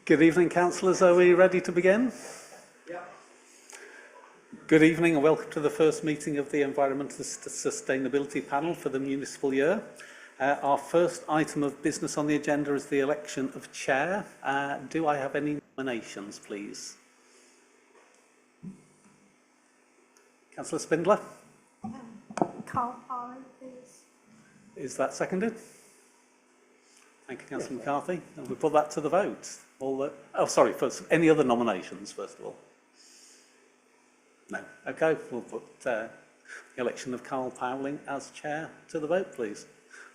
Good evening, councillors. Are we ready to begin? Yeah. Good evening and welcome to the first meeting of the Environmental Sustainability Panel for the municipal year. Our first item of business on the agenda is the election of chair. Do I have any nominations, please? Councillor Spindler? Carl Powling, please. Is that seconded? Thank you, Councillor McCarthy. And we put that to the vote. Sorry, first, any other nominations, first of all? No. Okay, we'll put the election of Carl Powling as chair to the vote, please.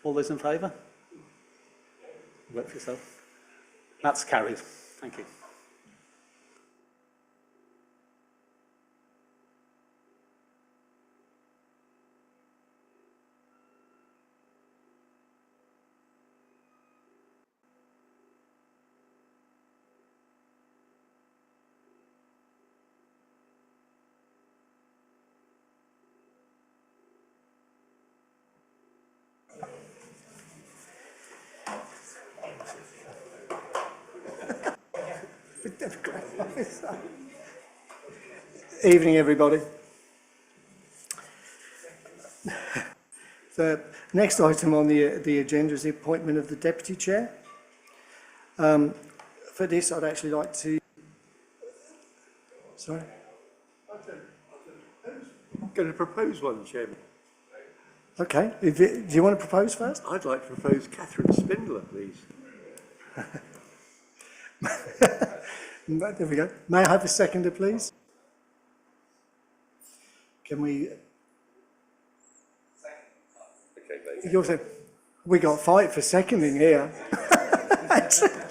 All those in favour? Vote for yourself. That's carried. Thank you. Evening, everybody. The next item on the agenda is the appointment of the deputy chair. For this, I'd actually like to. Sorry. I'm going to propose one, Chairman. Okay. Do you want to propose first? I'd like to propose Catherine Spindler, please. There we go. May I have a seconder, please? Can we? Okay, we got a fight for seconding here.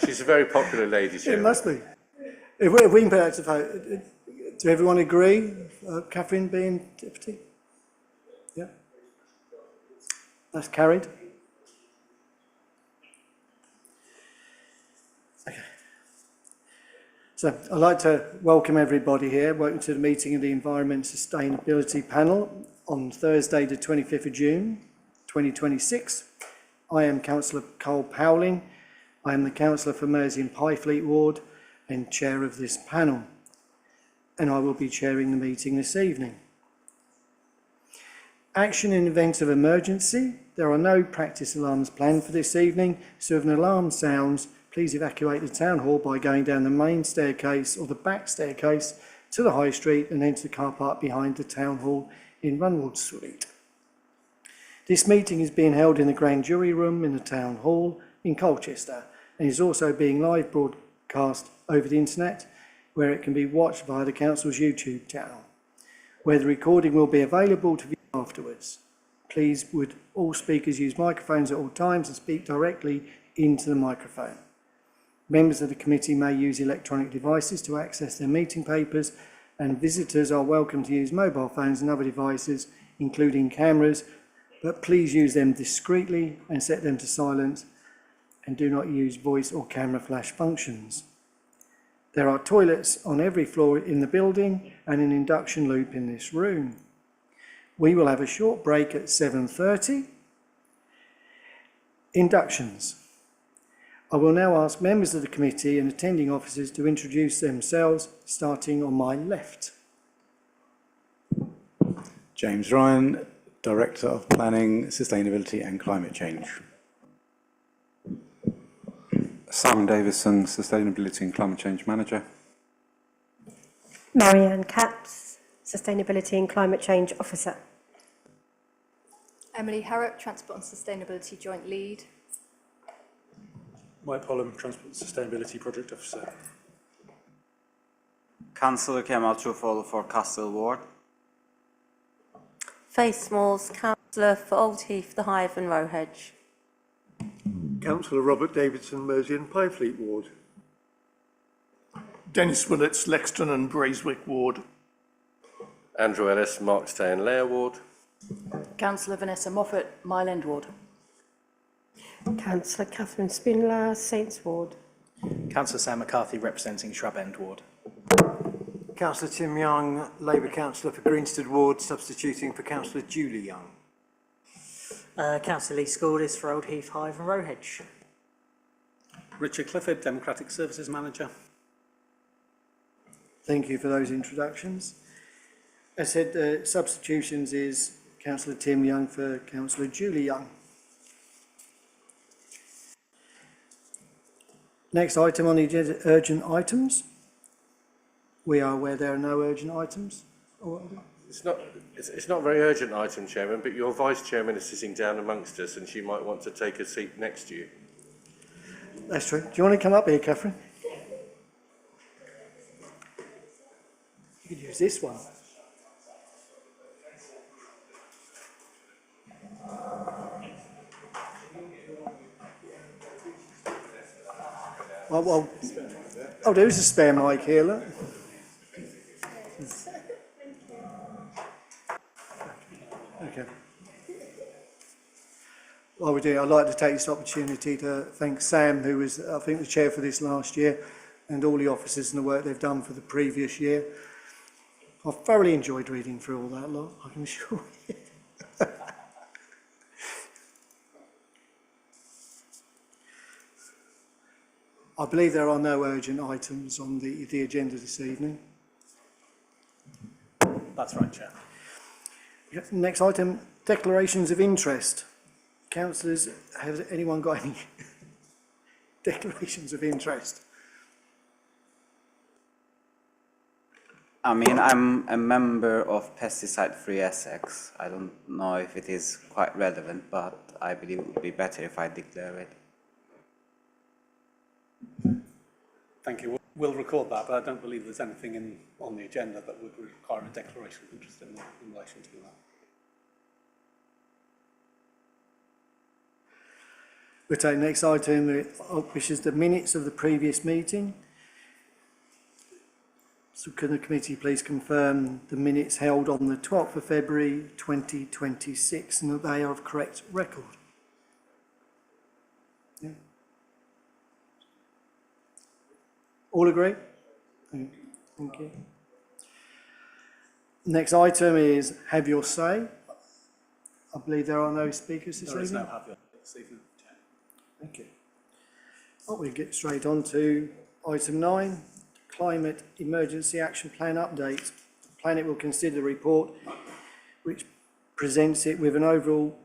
She's a very popular lady, Chairman. It must be. If we can put that to vote, do everyone agree? Catherine being deputy? Yeah. That's carried. Okay. So I'd like to welcome everybody here. Welcome to the meeting of the Environment Sustainability Panel on Thursday, the 25th of June, 2026. I am Councillor Carl Powling. I am the Councillor for Mersey and Pyfleet Ward and Chair of this panel. And I will be chairing the meeting this evening. Action in event of emergency. There are no practice alarms planned for this evening, so if an alarm sounds, please evacuate the town hall by going down the main staircase or the back staircase to the High Street and enter the car park behind the town hall in Runwald Street. This meeting is being held in the grand jury room in the town hall in Colchester and is also being live broadcast over the internet, where it can be watched via the council's YouTube channel, where the recording will be available to view afterwards. Please would all speakers use microphones at all times and speak directly into the microphone. Members of the committee may use electronic devices to access their meeting papers, and visitors are welcome to use mobile phones and other devices, including cameras, but please use them discreetly and set them to silent, and do not use voice or camera flash functions. There are toilets on every floor in the building and an induction loop in this room. We will have a short break at 7:30. Inductions. I will now ask members of the committee and attending officers to introduce themselves, starting on my left. James Ryan, Director of Planning, Sustainability and Climate Change. Simon Davison, Sustainability and Climate Change Manager. Marianne Capps, Sustainability and Climate Change Officer. Emily Harrop, Transport and Sustainability Joint Lead. Mike Pollum, Transport and Sustainability Project Officer. Councillor Kemal Chufol for Castle Ward. Faith Smalls, Councillor for Old Heath, The Hive and Rowhedge. Councillor Robert Davidson, Mersey and Pyfleet Ward. Dennis Willets, Lexton and Braeswick Ward. Andrew Ellis, Markstay and Layer Ward. Councillor Vanessa Moffat, Mile End Ward. Councillor Catherine Spindler, Saints Ward. Councillor Sam McCarthy, representing Shrub End Ward. Councillor Tim Young, Labour Councillor for Greensted Ward, substituting for Councillor Julie Young. Councillor Lee Scaldis for Old Heath, Hive and Rowhedge. Richard Clifford, Democratic Services Manager. Thank you for those introductions. As said, substitutions is Councillor Tim Young for Councillor Julie Young. Next item on the agenda, urgent items. We are aware there are no urgent items. It's not a very urgent item, Chairman, but your Vice Chairman is sitting down amongst us and she might want to take a seat next to you. That's true. Do you want to come up here, Catherine? You could use this one. Well, oh, there is a spare mic here, look. Okay. While we're doing it, I'd like to take this opportunity to thank Sam, who was, I think, the chair for this last year, and all the officers and the work they've done for the previous year. I've thoroughly enjoyed reading through all that lot, I can assure you. I believe there are no urgent items on the agenda this evening. That's right, Chair. Next item, declarations of interest. Councillors, has anyone got any declarations of interest? I mean, I'm a member of Pesticide Free Essex. I don't know if it is quite relevant, but I believe it would be better if I declare it. Thank you. We'll record that, but I don't believe there's anything on the agenda that would require a declaration of interest in relation to that. We'll take the next item, which is the minutes of the previous meeting. So can the committee please confirm the minutes held on the 12th of February 2026 and that they are of correct record? Yeah. All agree? Thank you. Next item is have your say. I believe there are no speakers this evening. There is no have your say this evening, Chair. Thank you. Well, we'll get straight on to item 9, Climate Emergency Action Plan update. The Planet will consider the report which presents it with an overall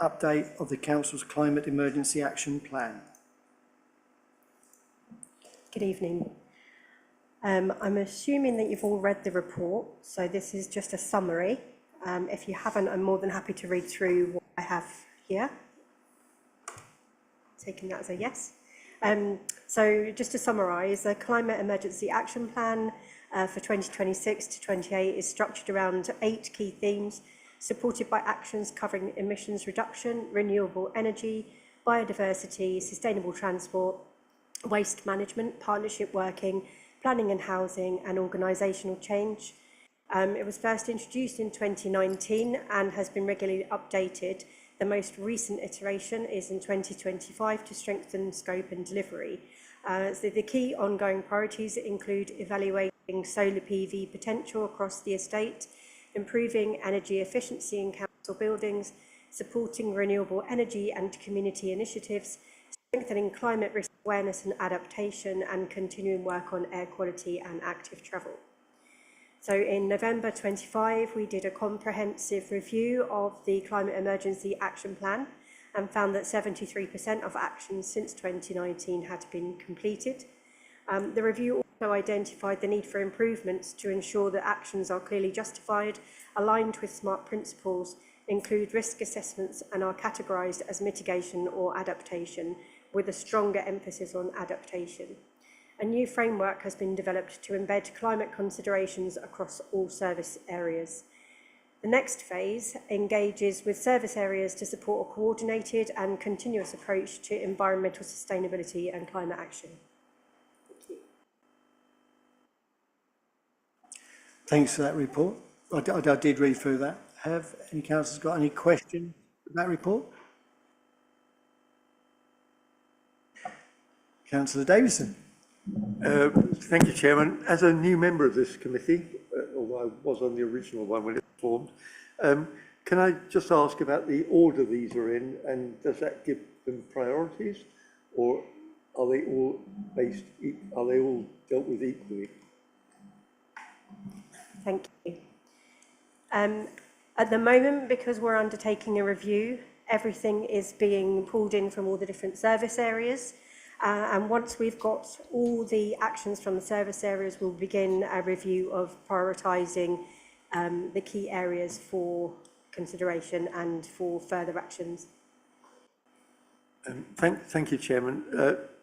update of the Council's Climate Emergency Action Plan. Good evening. I'm assuming that you've all read the report, so this is just a summary. If you haven't, I'm more than happy to read through what I have here. Taking that as a yes. So just to summarise, the Climate Emergency Action Plan for 2026 to 28 is structured around 8 key themes, supported by actions covering emissions reduction, renewable energy, biodiversity, sustainable transport, waste management, partnership working, planning and housing, and organisational change. It was first introduced in 2019 and has been regularly updated. The most recent iteration is in 2025 to strengthen scope and delivery. So the key ongoing priorities include evaluating solar PV potential across the estate, improving energy efficiency in council buildings, supporting renewable energy and community initiatives, strengthening climate risk awareness and adaptation, and continuing work on air quality and active travel. So in November 25, we did a comprehensive review of the Climate Emergency Action Plan and found that 73% of actions since 2019 had been completed. The review also identified the need for improvements to ensure that actions are clearly justified, aligned with SMART principles, include risk assessments, and are categorised as mitigation or adaptation, with a stronger emphasis on adaptation. A new framework has been developed to embed climate considerations across all service areas. The next phase engages with service areas to support a coordinated and continuous approach to environmental sustainability and climate action. Thank you. Thanks for that report. I did read through that. Have any councillors got any questions about that report? Councillor Davison. Thank you, Chairman. As a new member of this committee, although I was on the original one when it was formed, can I just ask about the order these are in, and does that give them priorities? Or are they all are they all dealt with equally? Thank you. At the moment, because we're undertaking a review, everything is being pulled in from all the different service areas. And once we've got all the actions from the service areas, we'll begin a review of prioritising the key areas for consideration and for further actions. Thank you, Chairman.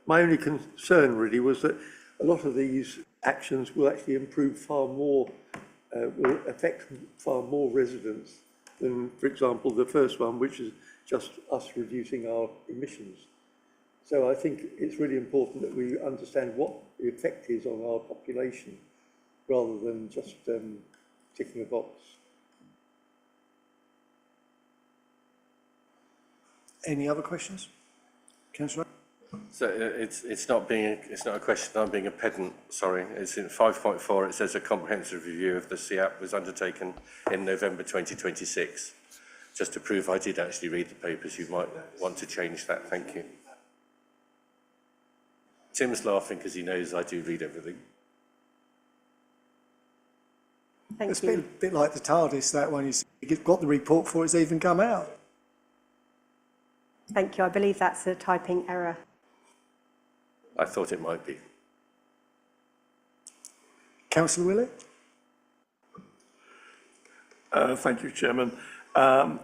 My only concern really was that a lot of these actions will actually improve far more, will affect far more residents than, for example, the first one, which is just us reducing our emissions. So I think it's really important that we understand what the effect is on our population, rather than just ticking a box. Any other questions? Councillor? So it's not a question. I'm being a pedant. Sorry. It's in 5.4. It says a comprehensive review of the CIAP was undertaken in November 2026. Just to prove I did actually read the papers, you might want to change that. Thank you. Tim's laughing because he knows I do read everything. Thank you. It's a bit like the TARDIS, that one. You've got the report before it's even come out. Thank you. I believe that's a typing error. I thought it might be. Councillor Willett? Thank you, Chairman. I'm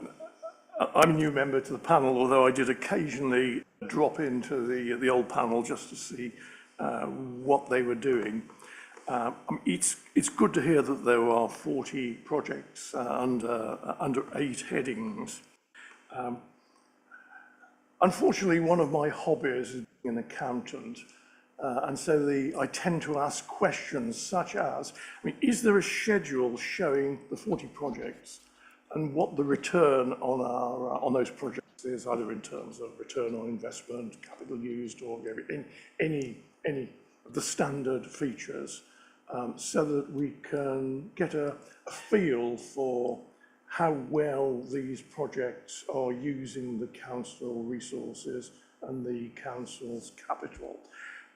a new member to the panel, although I did occasionally drop into the old panel just to see what they were doing. It's good to hear that there are 40 projects under 8 headings. Unfortunately, one of my hobbies is being an accountant, and so I tend to ask questions such as, is there a schedule showing the 40 projects and what the return on those projects is, either in terms of return on investment, capital used, or any of the standard features, so that we can get a feel for how well these projects are using the council resources and the council's capital.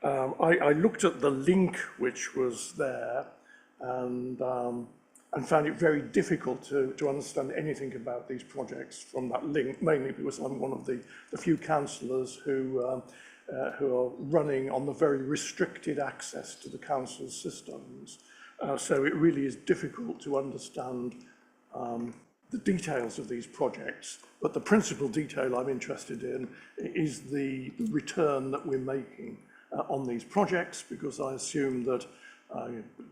I looked at the link which was there and found it very difficult to understand anything about these projects from that link, mainly because I'm one of the few councillors who are running on the very restricted access to the council's systems. So it really is difficult to understand the details of these projects, but the principal detail I'm interested in is the return that we're making on these projects, because I assume that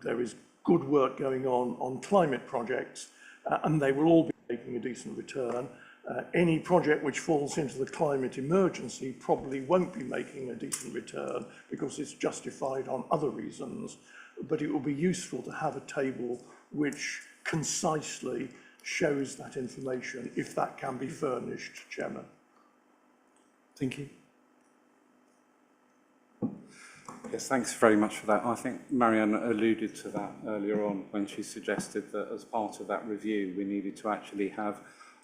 there is good work going on climate projects, and they will all be making a decent return. Any project which falls into the climate emergency probably won't be making a decent return because it's justified on other reasons, but it will be useful to have a table which concisely shows that information, if that can be furnished, Chairman. Thank you. Yes, thanks very much for that. I think Marianne alluded to that earlier on when she suggested that as part of that review, we needed to actually have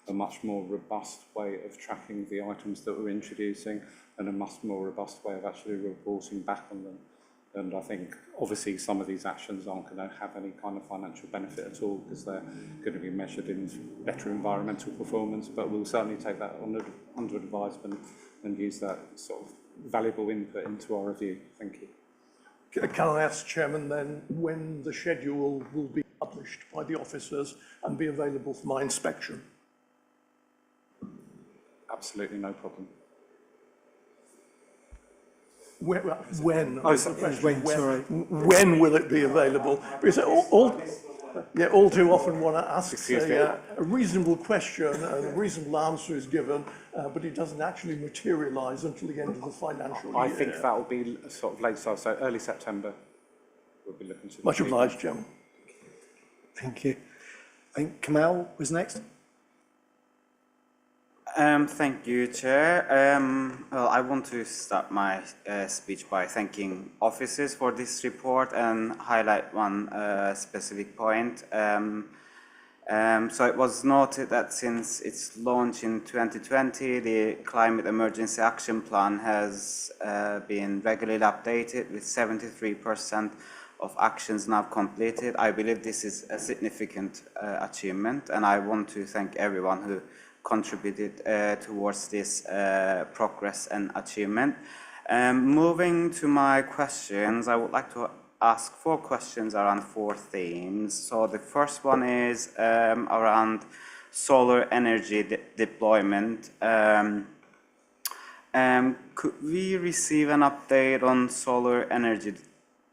a much more robust way of tracking the items that we're introducing and a much more robust way of actually reporting back on them. And I think, obviously, some of these actions aren't going to have any kind of financial benefit at all because they're going to be measured in better environmental performance, but we'll certainly take that under advisement and use that sort of valuable input into our review. Thank you. Can I ask, Chairman, then, when the schedule will be published by the officers and be available for my inspection? Absolutely no problem. When will it be available? Because all too often one asks a reasonable question and a reasonable answer is given, but it doesn't actually materialise until the end of the financial year. I think that will be sort of late, so early September. We'll be looking to. Much obliged, Chairman. Thank you. I think Kamal was next. Thank you, Chair. Well, I want to start my speech by thanking officers for this report and highlight one specific point. So it was noted that since its launch in 2020, the Climate Emergency Action Plan has been regularly updated with 73% of actions now completed. I believe this is a significant achievement, and I want to thank everyone who contributed towards this progress and achievement. Moving to my questions, I would like to ask 4 questions around 4 themes. So the first one is around solar energy deployment. Could we receive an update on solar energy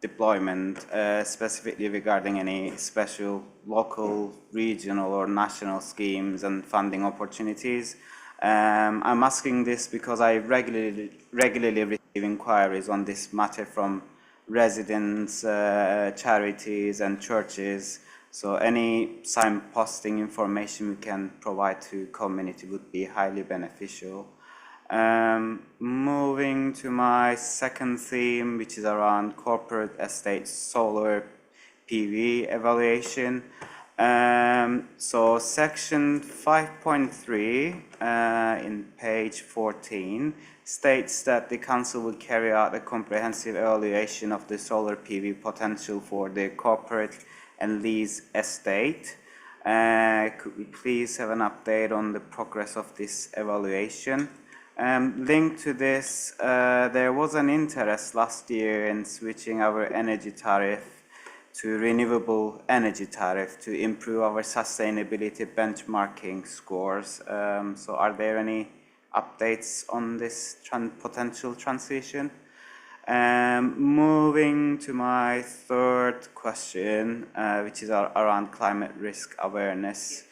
deployment, specifically regarding any special local, regional or national schemes and funding opportunities? I'm asking this because I regularly receive inquiries on this matter from residents, charities and churches. So any signposting information we can provide to community would be highly beneficial. Moving to my second theme, which is around corporate estate solar PV evaluation. So section 5.3 in page 14 states that the council will carry out a comprehensive evaluation of the solar PV potential for the corporate and lease estate. Could we please have an update on the progress of this evaluation? Linked to this, there was an interest last year in switching our energy tariff to renewable energy tariff to improve our sustainability benchmarking scores. So are there any updates on this potential transition? Moving to my third question, which is around climate risk awareness.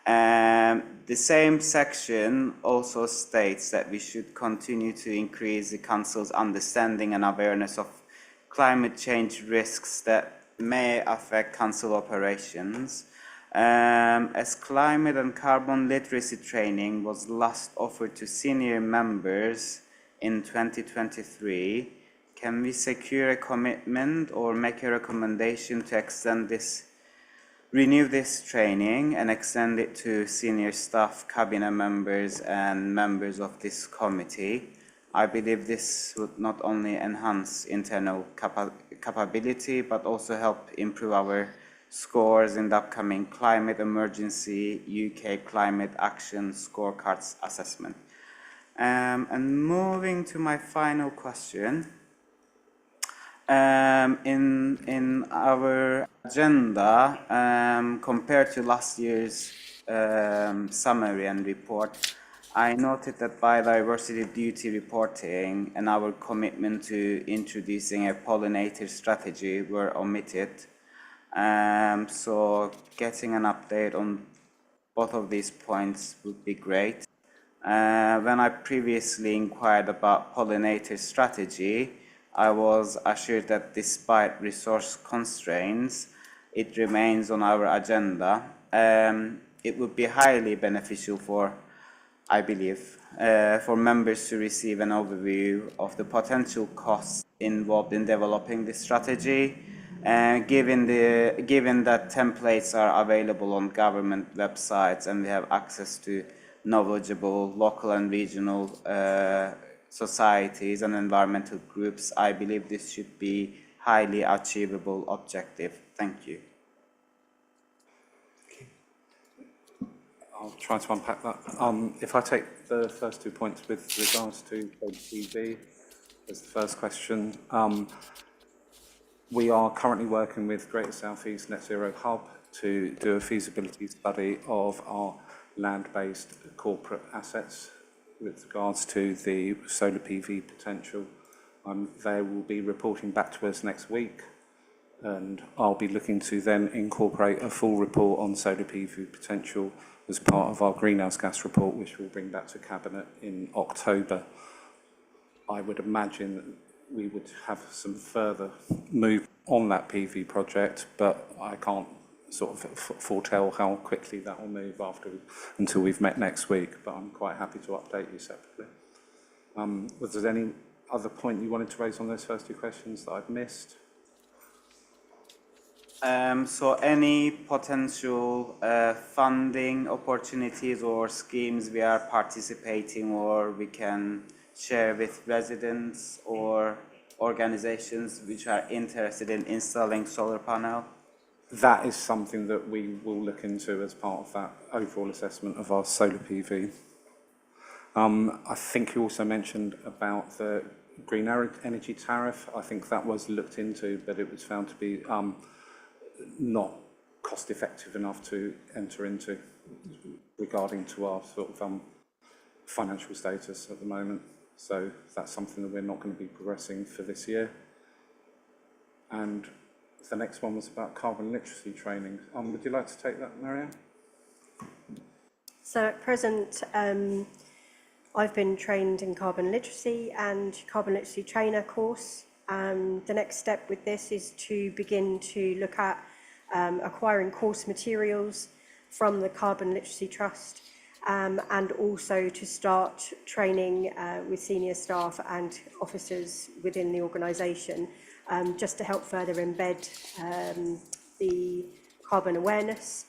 The same section also states that we should continue to increase the Council's understanding and awareness of climate change risks that may affect Council operations. As climate and carbon literacy training was last offered to senior members in 2023, can we secure a commitment or make a recommendation to renew this training and extend it to senior staff, cabinet members and members of this committee? I believe this would not only enhance internal capability, but also help improve our scores in the upcoming Climate Emergency UK Climate Action Scorecards assessment. And moving to my final question, in our agenda, compared to last year's summary and report, I noted that biodiversity duty reporting and our commitment to introducing a pollinator strategy were omitted. So getting an update on both of these points would be great. When I previously inquired about pollinator strategy, I was assured that despite resource constraints, it remains on our agenda. It would be highly beneficial I believe, for members to receive an overview of the potential costs involved in developing this strategy, given that templates are available on government websites and we have access to knowledgeable local and regional societies and environmental groups. I believe this should be highly achievable objective. Thank you. I'll try to unpack that. If I take the first 2 points with regards to TV as the first question, we are currently working with Greater South East Net Zero Hub to do a feasibility study of our land-based corporate assets with regards to the solar PV potential. They will be reporting back to us next week, and I'll be looking to then incorporate a full report on solar PV potential as part of our greenhouse gas report, which we'll bring back to Cabinet in October. I would imagine that we would have some further move on that PV project, but I can't sort of foretell how quickly that will move until we've met next week, but I'm quite happy to update you separately. Was there any other point you wanted to raise on those first 2 questions that I've missed? So any potential funding opportunities or schemes we are participating or we can share with residents or organizations which are interested in installing solar panel? That is something that we will look into as part of that overall assessment of our solar PV. I think you also mentioned about the green energy tariff. I think that was looked into, but it was found to be not cost effective enough to enter into regarding to our sort of financial status at the moment. So that's something that we're not going to be progressing for this year. And the next one was about carbon literacy training. Would you like to take that, Marianne? So at present, I've been trained in carbon literacy and carbon literacy trainer course. The next step with this is to begin to look at acquiring course materials from the Carbon Literacy Trust, and also to start training with senior staff and officers within the organisation, just to help further embed the carbon awareness.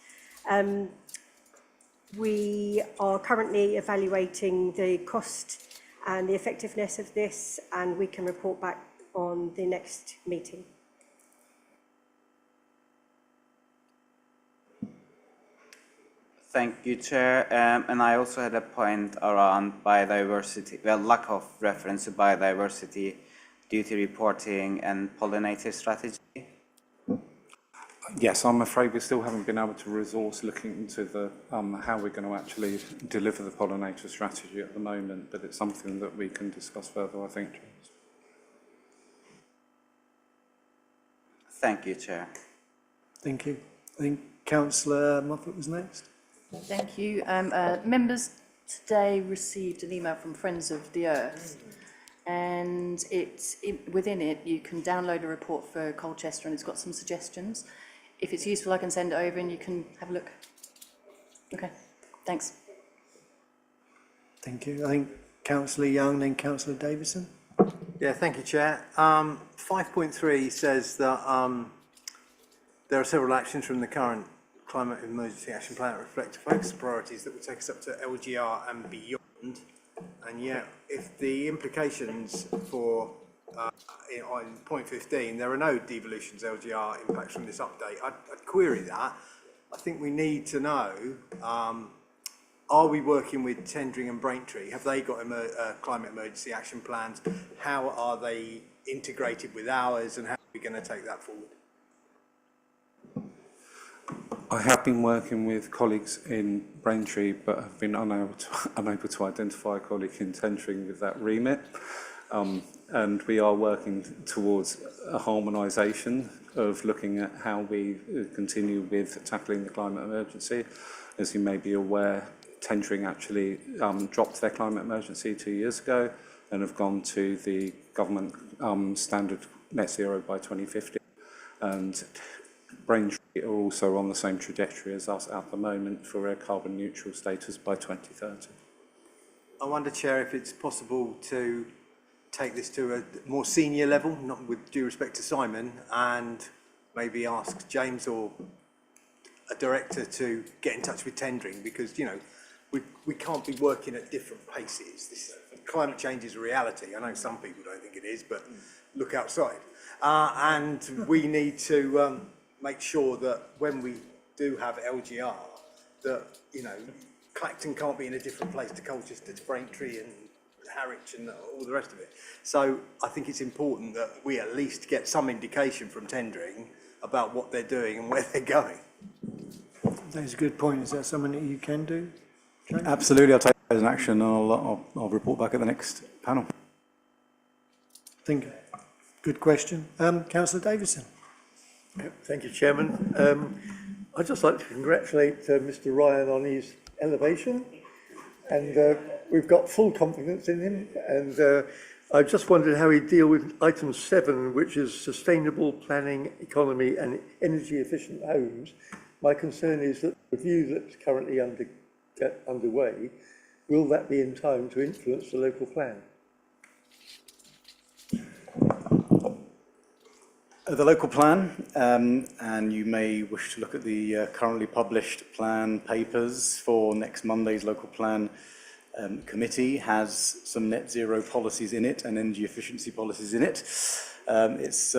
We are currently evaluating the cost and the effectiveness of this, and we can report back on the next meeting. Thank you, Chair. And I also had a point around biodiversity, well, lack of reference to biodiversity, duty reporting and pollinator strategy. Yes, I'm afraid we still haven't been able to resource looking into the how we're going to actually deliver the pollinator strategy at the moment, but it's something that we can discuss further, I think. Thank you, Chair. Thank you. I think Councillor Moffat was next. Thank you. Members today received an email from Friends of the Earth, and within it you can download a report for Colchester, and it's got some suggestions. If it's useful, I can send it over and you can have a look. Okay, thanks. Thank you. I think Councillor Young, then Councillor Davison. Yeah, thank you, Chair. 5.3 says that there are several actions from the current Climate Emergency Action Plan that reflect the focus and priorities that will take us up to LGR and beyond. And yet, if the implications for on point 15, there are no devolutions LGR impacts from this update, I'd query that. I think we need to know, are we working with Tendring and Braintree? Have they got climate emergency action plans? How are they integrated with ours, and how are we going to take that forward? I have been working with colleagues in Braintree, but have been unable to identify a colleague in Tendring with that remit. And we are working towards a harmonisation of looking at how we continue with tackling the climate emergency. As you may be aware, Tendring actually dropped their climate emergency 2 years ago and have gone to the government standard net zero by 2050. And Braintree are also on the same trajectory as us at the moment for a carbon neutral status by 2030. I wonder, Chair, if it's possible to take this to a more senior level, not with due respect to Simon, and maybe ask James or a director to get in touch with Tendring, because, you know, we can't be working at different paces. Climate change is a reality. I know some people don't think it is, but look outside. And we need to make sure that when we do have LGR, that, you know, Clacton can't be in a different place to Colchester, to Braintree and Harwich and all the rest of it. So I think it's important that we at least get some indication from Tendring about what they're doing and where they're going. That's a good point. Is that something that you can do, James? Absolutely, I'll take that as an action, and I'll report back at the next panel. Thank you. Good question. Councillor Davison. Thank you, Chairman. I'd just like to congratulate Mr. Ryan on his elevation, and we've got full confidence in him. And I just wondered how he'd deal with item 7, which is sustainable planning, economy and energy efficient homes. My concern is that the review that's currently underway, will that be in time to influence the local plan? the local plan, and you may wish to look at the currently published plan papers for next Monday's local plan. Committee has some net zero policies in it and energy efficiency policies in it. It's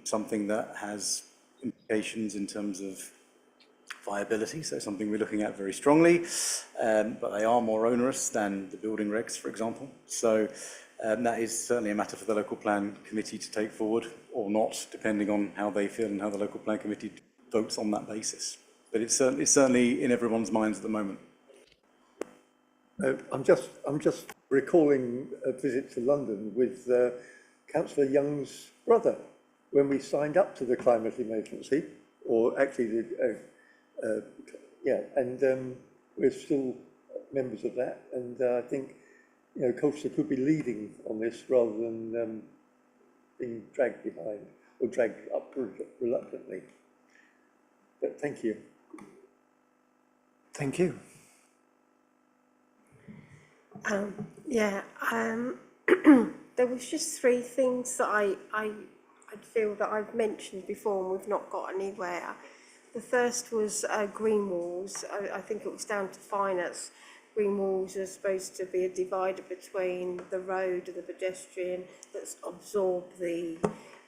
something that has implications in terms of viability, so something we're looking at very strongly, but they are more onerous than the building regs, for example. So that is certainly a matter for the local plan committee to take forward, or not, depending on how they feel and how the local plan committee votes on that basis. But it's certainly in everyone's minds at the moment. I'm just recalling a visit to London with Councillor Young's brother when we signed up to the climate emergency, or actually, we're still members of that, and I think Colchester could be leading on this rather than being dragged behind or dragged up reluctantly. But thank you. Thank you. There was just three things that I feel that I've mentioned before and we've not got anywhere. The first was green walls. I think it was down to finance. Green walls are supposed to be a divider between the road and the pedestrian that's absorb the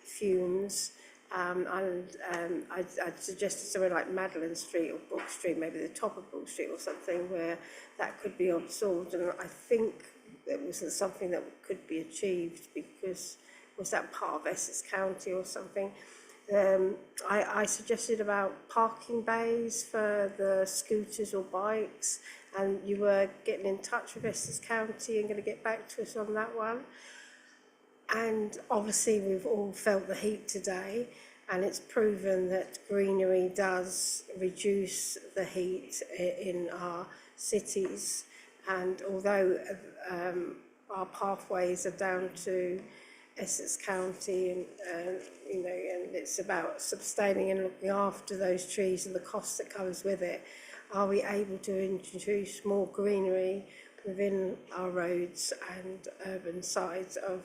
fumes. I'd suggested somewhere like Madeline Street or Brook Street, maybe the top of Brook Street or something, where that could be absorbed. And I think it wasn't something that could be achieved because was that part of Essex County or something. I suggested about parking bays for the scooters or bikes, and you were getting in touch with Essex County and going to get back to us on that one. And obviously we've all felt the heat today, and it's proven that greenery does reduce the heat in our cities. And although our pathways are down to Essex County, and and it's about sustaining and looking after those trees and the cost that comes with it, are we able to introduce more greenery within our roads and urban sides of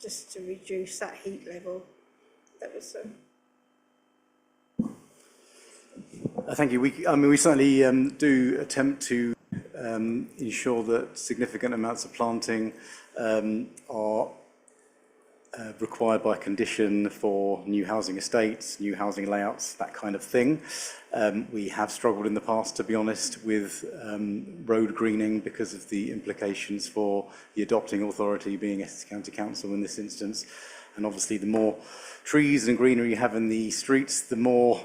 just to reduce that heat level? That was Thank you. We certainly do attempt to ensure that significant amounts of planting are required by condition for new housing estates, new housing layouts, that kind of thing. We have struggled in the past, to be honest, with road greening because of the implications for the adopting authority being Essex County Council in this instance. And obviously the more trees and greenery you have in the streets, the more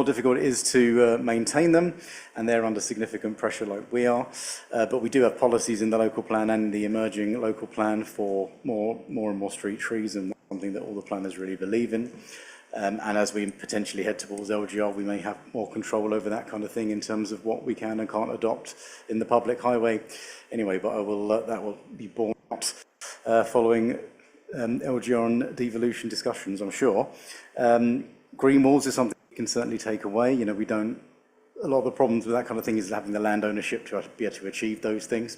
difficult it is to maintain them, and they're under significant pressure like we are. But we do have policies in the local plan and the emerging local plan for more and more street trees, and something that all the planners really believe in. And as we potentially head towards LGR, we may have more control over that kind of thing in terms of what we can and can't adopt in the public highway. Anyway, but that will be borne out following LGR and devolution discussions, I'm sure. Green walls is something we can certainly take away. We don't. A lot of the problems with that kind of thing is having the land ownership to be able to achieve those things.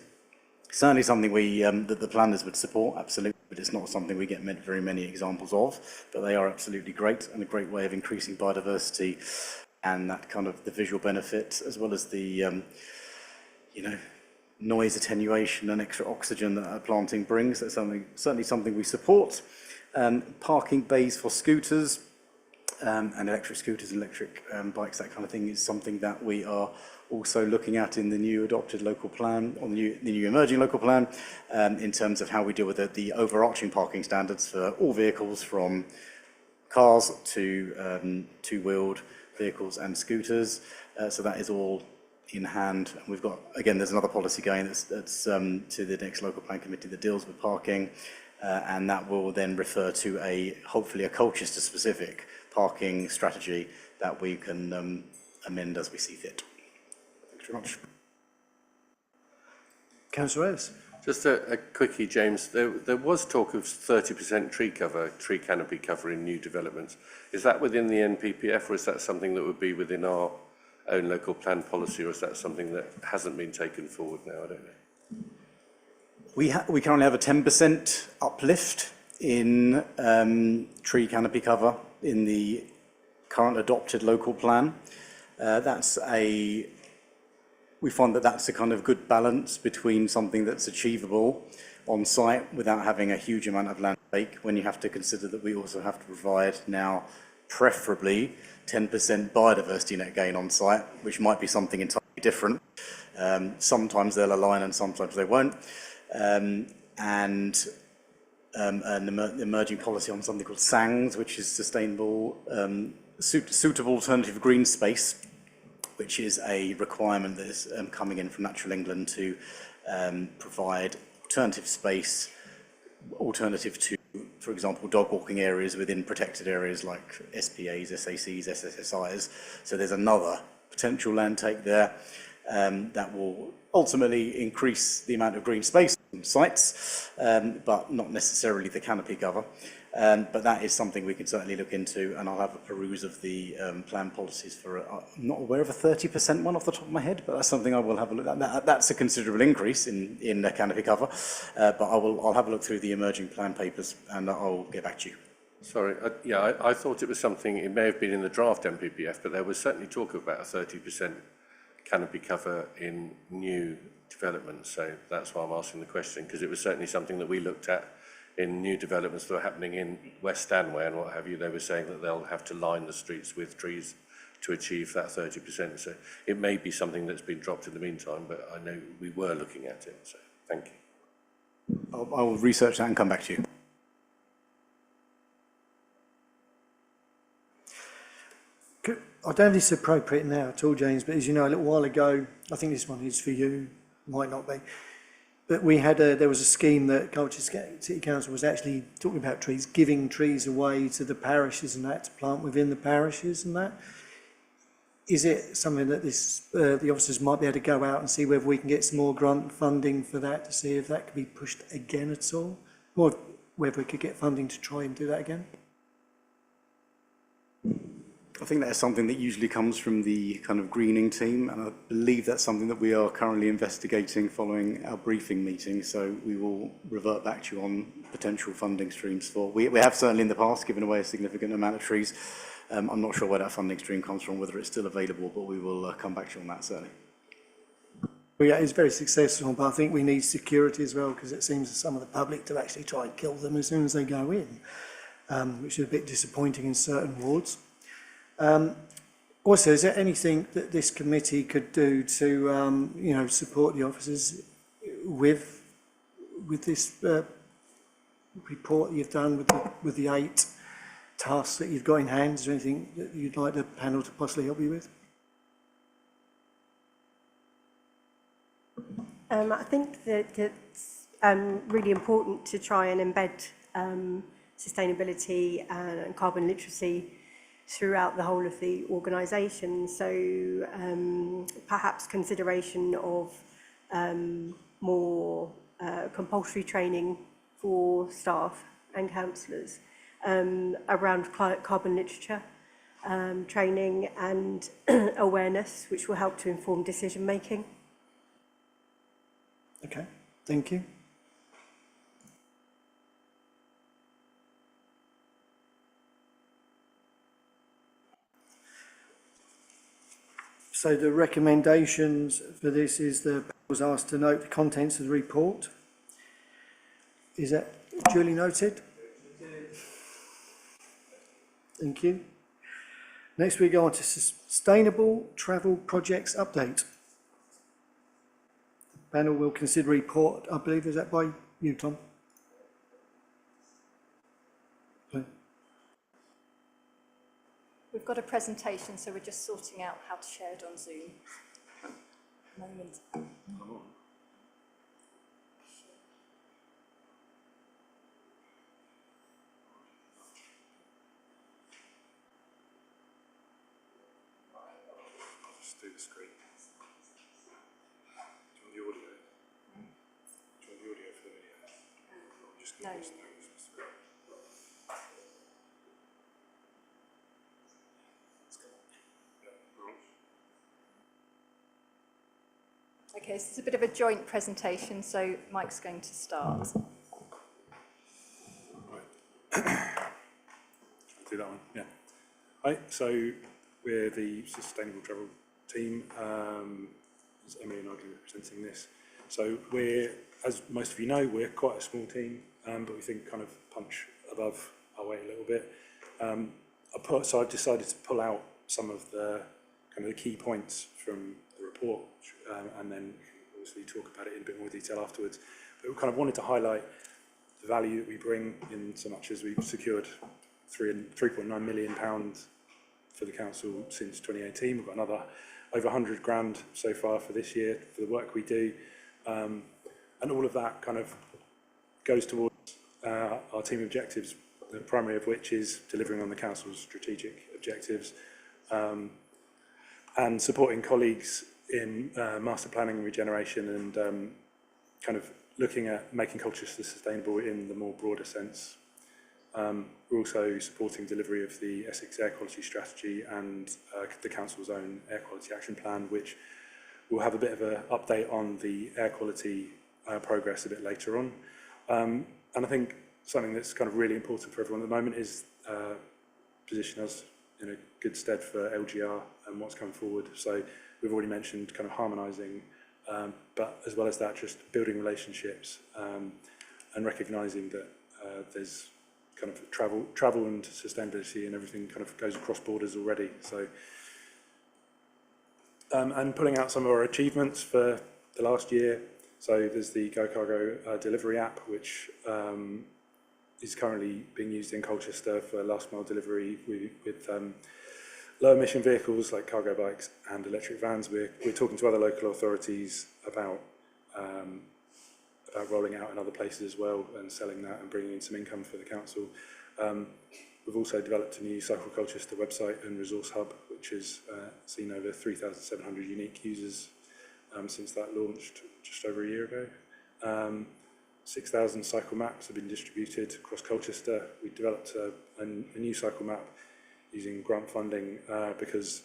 Certainly something that the planners would support, absolutely, but it's not something we get very many examples of. But they are absolutely great, and a great way of increasing biodiversity and that kind of the visual benefit, as well as the noise attenuation and extra oxygen that planting brings. That's certainly something we support. Parking bays for scooters. And electric scooters and electric bikes, that kind of thing, is something that we are also looking at in the new adopted local plan, or the new emerging local plan, in terms of how we deal with the overarching parking standards for all vehicles, from cars to two-wheeled vehicles and scooters. So that is all in hand. And we've got, again, there's another policy going that's to the next local plan committee that deals with parking, and that will then refer to hopefully a Colchester specific parking strategy that we can amend as we see fit. Thanks very much. Councillor Ellis. Just a quickie, James. There was talk of 30% tree canopy cover in new developments. Is that within the NPPF, or is that something that would be within our own local plan policy, or is that something that hasn't been taken forward now? I don't know. We currently have a 10% uplift in tree canopy cover in the current adopted local plan. We find that that's a kind of good balance between something that's achievable on site without having a huge amount of land take, when you have to consider that we also have to provide now preferably 10% biodiversity net gain on site, which might be something entirely different. Sometimes they'll align and sometimes they won't. And an emerging policy on something called SANGS, which is Sustainable Suitable Alternative Green Space, which is a requirement that is coming in from Natural England to provide alternative space, alternative to, for example, dog walking areas within protected areas like SPAs, SACs, SSSIs. So there's another potential land take there that will ultimately increase the amount of green space on sites, but not necessarily the canopy cover. But that is something we can certainly look into, and I'll have a peruse of the plan policies for I'm not aware of a 30% one off the top of my head, but that's something I will have a look at. That's a considerable increase in the canopy cover, but I'll have a look through the emerging plan papers and I'll get back to you. Sorry, I thought it was something, it may have been in the draft MPPF, but there was certainly talk about a 30% canopy cover in new developments, so that's why I'm asking the question, because it was certainly something that we looked at in new developments that were happening in West Stanway and what have you. They were saying that they'll have to line the streets with trees to achieve that 30%. So it may be something that's been dropped in the meantime, but I know we were looking at it. So thank you. I will research that and come back to you. I don't know if this is appropriate now at all, James, but as you know, a little while ago, I think this one is for you, might not be, but there was a scheme that Colchester City Council was actually talking about trees, giving trees away to the parishes and that, to plant within the parishes and that. Is it something that the officers might be able to go out and see whether we can get some more grant funding for that, to see if that could be pushed again at all? Or whether we could get funding to try and do that again? I think that's something that usually comes from the kind of greening team, and I believe that's something that we are currently investigating following our briefing meeting, so we will revert back to you on potential funding streams for. We have certainly in the past given away a significant amount of trees. I'm not sure where that funding stream comes from, whether it's still available, but we will come back to you on that certainly. Well, yeah, it's very successful, but I think we need security as well, because it seems to some of the public to actually try and kill them as soon as they go in, which is a bit disappointing in certain wards. Also, is there anything that this committee could do to, support the officers with this report that you've done with the 8 tasks that you've got in hand? Is there anything that you'd like the panel to possibly help you with? I think that it's really important to try and embed sustainability and carbon literacy throughout the whole of the organisation. So perhaps consideration of more compulsory training for staff and councillors around carbon literature training and awareness, which will help to inform decision making. Okay, thank you. So the recommendations for this is the panel was asked to note the contents of the report. Is that duly noted? Thank you. Next we go on to Sustainable Travel Projects Update. The panel will consider report, I believe, is that by you, Tom? We've got a presentation, so we're just sorting out how to share it on Zoom. Moment. Just do the screen. Do you want the audio? Do you want the audio for the video? Or just No. Okay, so it's a bit of a joint presentation, so Mike's going to start. Right. do that one, yeah. Right, so we're the Sustainable Travel team. As Emily and I are going to be presenting this. So we're, as most of you know, we're quite a small team, but we think kind of punch above our weight a little bit. So I've decided to pull out some of the kind of the key points from the report, and then obviously talk about it in a bit more detail afterwards. But we kind of wanted to highlight the value that we bring in so much as we've secured £3.9 million for the council since 2018. We've got another over 100 grand so far for this year for the work we do. And all of that kind of goes towards our team objectives, the primary of which is delivering on the council's strategic objectives, and supporting colleagues in master planning and regeneration, and kind of looking at making Colchester sustainable in the more broader sense. We're also supporting delivery of the Essex Air Quality Strategy and the Council's own Air Quality Action Plan, which we'll have a bit of an update on the air quality progress a bit later on. And I think something that's kind of really important for everyone at the moment is position us in a good stead for LGR and what's coming forward. So we've already mentioned kind of harmonising, but as well as that, just building relationships and recognising that there's kind of travel and sustainability and everything kind of goes across borders already. So and pulling out some of our achievements for the last year. So there's the Go Cargo delivery app, which is currently being used in Colchester for last mile delivery with low emission vehicles like cargo bikes and electric vans. We're talking to other local authorities about rolling out in other places as well and selling that and bringing in some income for the council. We've also developed a new Cycle Colchester website and resource hub, which has seen over 3,700 unique users since that launched just over a year ago. 6,000 cycle maps have been distributed across Colchester. We developed a new cycle map using grant funding because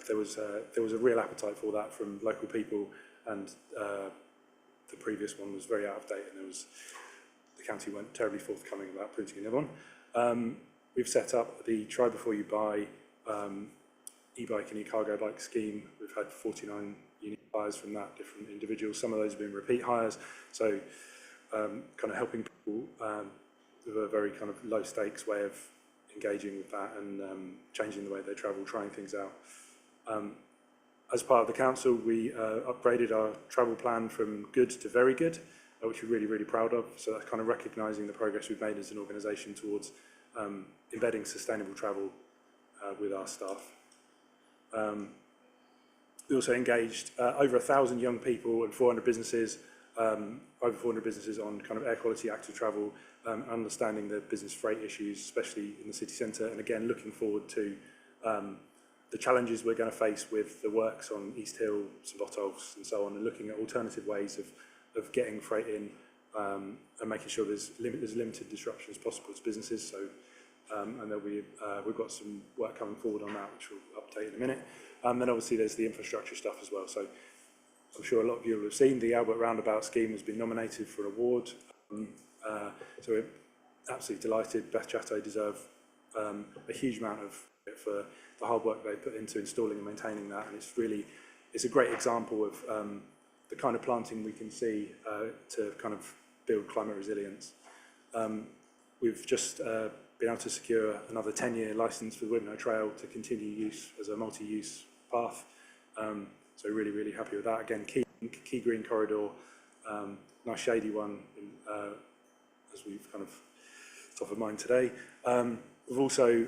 there was a real appetite for that from local people, and the previous one was very out of date, and the county weren't terribly forthcoming about printing another one. We've set up the Try Before You Buy e-bike and e-cargo bike scheme. We've had 49 unique hires from that, different individuals. Some of those have been repeat hires, so kind of helping people with a very kind of low stakes way of engaging with that and changing the way they travel, trying things out. As part of the council, we upgraded our travel plan from good to very good, which we're really, really proud of. So that's kind of recognising the progress we've made as an organisation towards embedding sustainable travel with our staff. We also engaged over 1,000 young people and 400 businesses, over 400 businesses on kind of air quality, active travel, understanding the business freight issues, especially in the city centre, and again looking forward to the challenges we're going to face with the works on East Hill, St Botolph's and so on, and looking at alternative ways of getting freight in and making sure there's limited disruption as possible to businesses. So and there'll be, we've got some work coming forward on that, which we'll update in a minute. Then obviously there's the infrastructure stuff as well. So I'm sure a lot of you will have seen the Albert Roundabout scheme has been nominated for an award. So we're absolutely delighted. Beth Chatto deserve a huge amount of credit for the hard work they put into installing and maintaining that. And it's a great example of the kind of planting we can see to kind of build climate resilience. We've just been able to secure another 10-year licence for the Windmill Trail to continue use as a multi-use path. So really, really happy with that. Again, key green corridor, nice shady one, as we've kind of top of mind today. We've also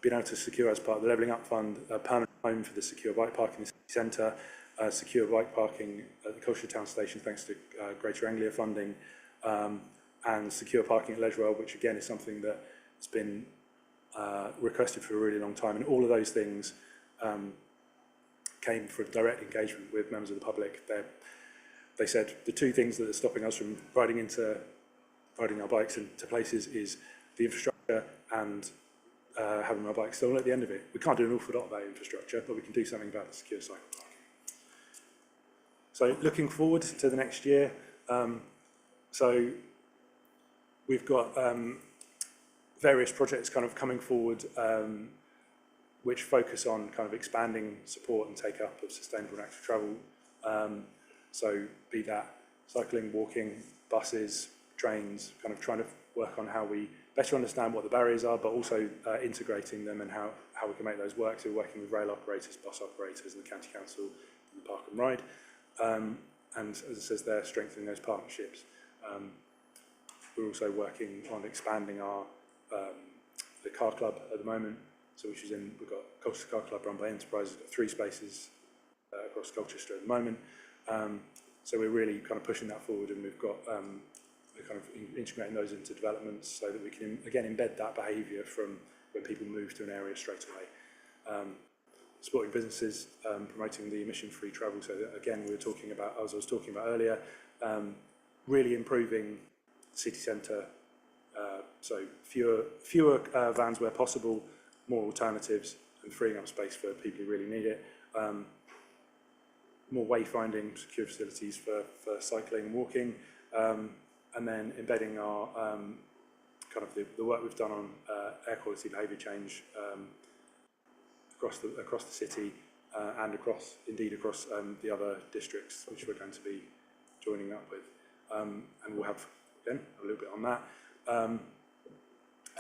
been able to secure, as part of the Levelling Up Fund, a permanent home for the secure bike park in the city centre, secure bike parking at the Colchester Town Station thanks to Greater Anglia funding, and secure parking at Ledgewell, which again is something that has been requested for a really long time. And all of those things came from direct engagement with members of the public. They said the two things that are stopping us from riding our bikes into places is the infrastructure and having our bikes stolen at the end of it. We can't do an awful lot about infrastructure, but we can do something about the secure cycle parking. So looking forward to the next year, so we've got various projects kind of coming forward which focus on kind of expanding support and take-up of sustainable and active travel. So be that cycling, walking, buses, trains, kind of trying to work on how we better understand what the barriers are, but also integrating them and how we can make those work. So we're working with rail operators, bus operators and the County Council and the Park and Ride. And as it says there, strengthening those partnerships. We're also working on expanding our the car club at the moment. So we've got Colchester Car Club run by Enterprise, we've got 3 spaces across Colchester at the moment. So we're really kind of pushing that forward, and we've got we're kind of integrating those into developments so that we can again embed that behaviour from when people move to an area straight away. Supporting businesses, promoting the emission-free travel. So that, again, we were talking about, as I was talking about earlier, really improving the city centre. So fewer vans where possible, more alternatives, and freeing up space for people who really need it. More wayfinding, secure facilities for cycling and walking, and then embedding our kind of the work we've done on air quality behaviour change across the city and across the other districts, which we're going to be joining up with, and we'll have again a little bit on that.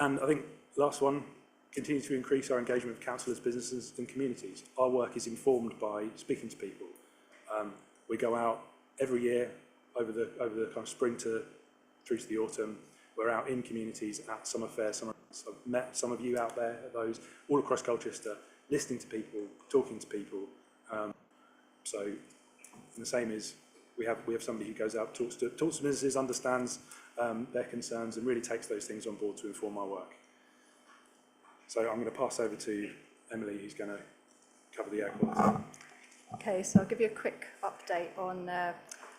And I think last one, continue to increase our engagement with councillors, businesses and communities. Our work is informed by speaking to people. We go out every year over the kind of spring through to the autumn. We're out in communities at summer fairs. I've met some of you out there at those, all across Colchester, listening to people, talking to people. So, and the same is we have somebody who goes out, talks to businesses, understands their concerns, and really takes those things on board to inform our work. So I'm going to pass over to Emily, who's going to cover the air quality. Okay, so I'll give you a quick update on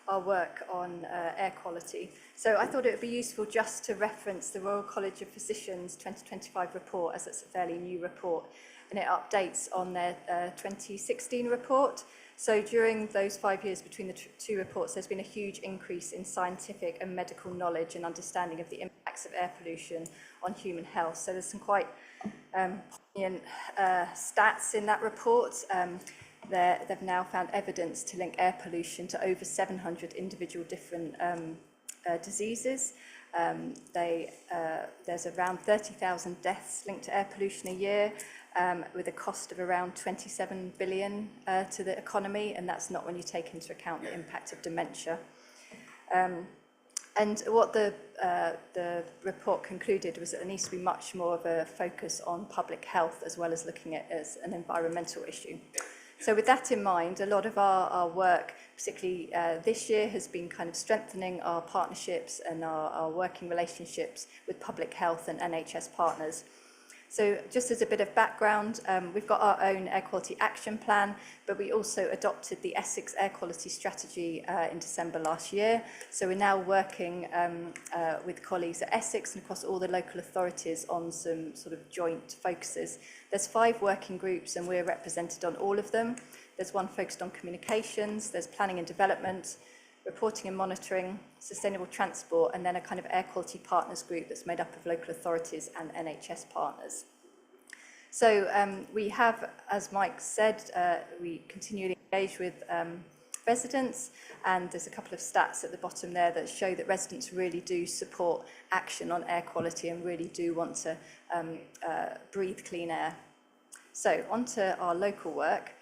our work on air quality. So I thought it would be useful just to reference the Royal College of Physicians 2025 report, as it's a fairly new report, and it updates on their 2016 report. So during those 5 years between the two reports, there's been a huge increase in scientific and medical knowledge and understanding of the impacts of air pollution on human health. So there's some quite poignant stats in that report. They've now found evidence to link air pollution to over 700 individual different diseases. There's around 30,000 deaths linked to air pollution a year, with a cost of around 27 billion to the economy, and that's not when you take into account the impact of dementia. And what the report concluded was that there needs to be much more of a focus on public health as well as looking at it as an environmental issue. So with that in mind, a lot of our work, particularly this year, has been kind of strengthening our partnerships and our working relationships with public health and NHS partners. So just as a bit of background, we've got our own air quality action plan, but we also adopted the Essex Air Quality Strategy in December last year. So we're now working with colleagues at Essex and across all the local authorities on some sort of joint focuses. There's 5 working groups and we're represented on all of them. There's one focused on communications, there's planning and development, reporting and monitoring, sustainable transport, and then a kind of air quality partners group that's made up of local authorities and NHS partners. So we have, as Mike said, we continually engage with residents, and there's a couple of stats at the bottom there that show that residents really do support action on air quality and really do want to breathe clean air. So on to our local work.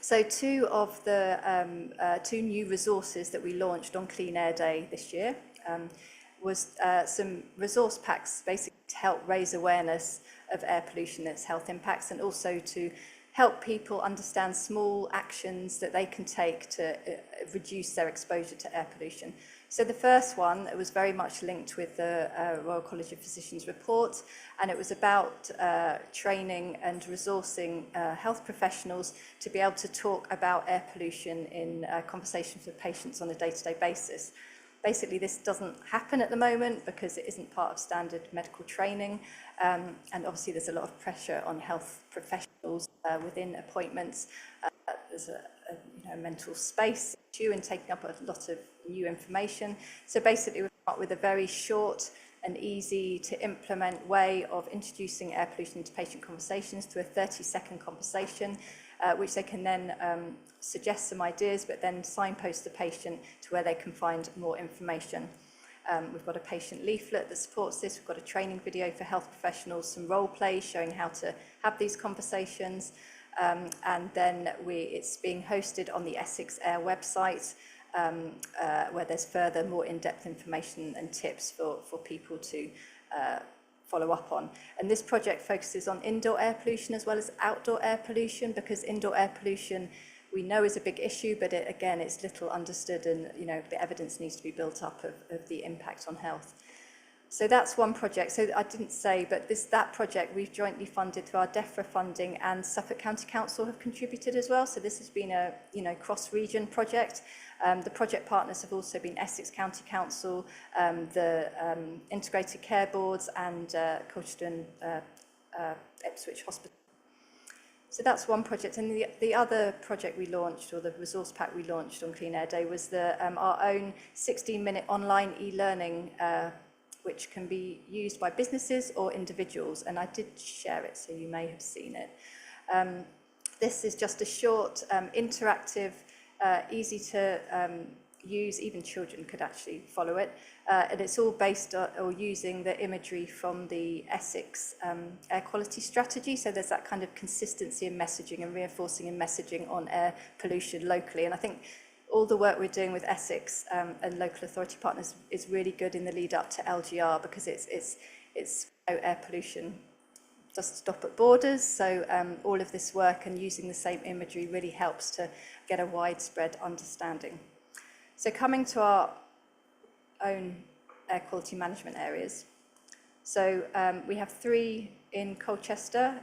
So 2 of the 2 new resources that we launched on Clean Air Day this year was some resource packs basically to help raise awareness of air pollution and its health impacts, and also to help people understand small actions that they can take to reduce their exposure to air pollution. So the first one, it was very much linked with the Royal College of Physicians report, and it was about training and resourcing health professionals to be able to talk about air pollution in conversations with patients on a day-to-day basis. Basically, this doesn't happen at the moment because it isn't part of standard medical training, and obviously there's a lot of pressure on health professionals within appointments. There's a mental space issue and taking up a lot of new information. So basically we've come up with a very short an easy to implement way of introducing air pollution into patient conversations through a 30-second conversation, which they can then suggest some ideas, but then signpost the patient to where they can find more information. We've got a patient leaflet that supports this. We've got a training video for health professionals, some role plays showing how to have these conversations. And then it's being hosted on the Essex Air website, where there's further more in-depth information and tips for people to follow up on. And this project focuses on indoor air pollution as well as outdoor air pollution, because indoor air pollution we know is a big issue, but again, it's little understood, and the evidence needs to be built up of the impact on health. So that's one project. So I didn't say, but that project we've jointly funded through our DEFRA funding, and Suffolk County Council have contributed as well. So this has been a cross-region project. The project partners have also been Essex County Council, the Integrated Care Boards, and Colchester Ipswich Hospital. So that's one project. And the other project we launched, or the resource pack we launched on Clean Air Day, was our own 16-minute online e-learning, which can be used by businesses or individuals. And I did share it, so you may have seen it. This is just a short, interactive, easy to use, even children could actually follow it. And it's all based on, or using the imagery from the Essex air quality strategy. So there's that kind of consistency in messaging and reinforcing in messaging on air pollution locally. And I think all the work we're doing with Essex and local authority partners is really good in the lead up to LGR, because it's air pollution doesn't stop at borders. So all of this work and using the same imagery really helps to get a widespread understanding. So coming to our own air quality management areas. So we have 3 in Colchester.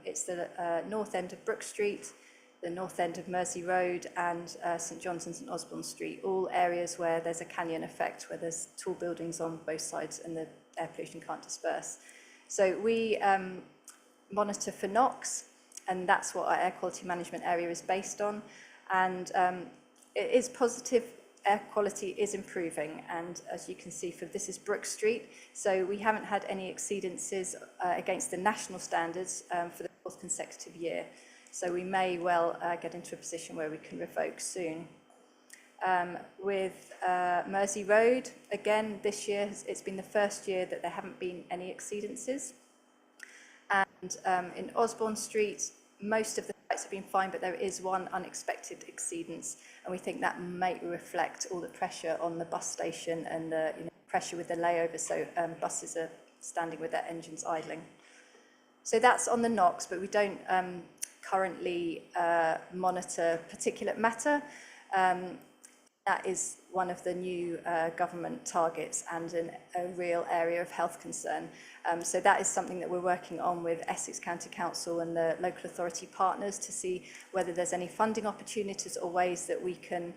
It's the north end of Brook Street, the north end of Mersey Road, and St John's and Osborne Street, all areas where there's a canyon effect, where there's tall buildings on both sides and the air pollution can't disperse. So we monitor for NOx, and that's what our air quality management area is based on. And it is positive. Air quality is improving, and as you can see, this is Brook Street, so we haven't had any exceedances against the national standards for the 4th consecutive year. So we may well get into a position where we can revoke soon. With Mersey Road, again, this year it's been the first year that there haven't been any exceedances. And in Osborne Street, most of the sites have been fine, but there is one unexpected exceedance, and we think that may reflect all the pressure on the bus station and the pressure with the layover, so buses are standing with their engines idling. So that's on the NOx, but we don't currently monitor particulate matter. That is one of the new government targets and a real area of health concern. So that is something that we're working on with Essex County Council and the local authority partners to see whether there's any funding opportunities or ways that we can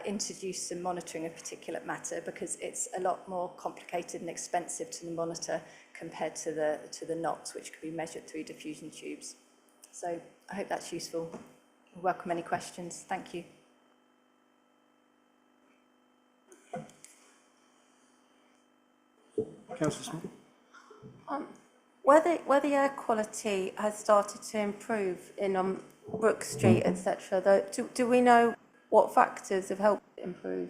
introduce some monitoring of particulate matter, because it's a lot more complicated and expensive to monitor compared to the NOx, which can be measured through diffusion tubes. So I hope that's useful. I welcome any questions. Thank you. Councillor Smith. Where the air quality has started to improve in Brook Street, etc., do we know what factors have helped it improve?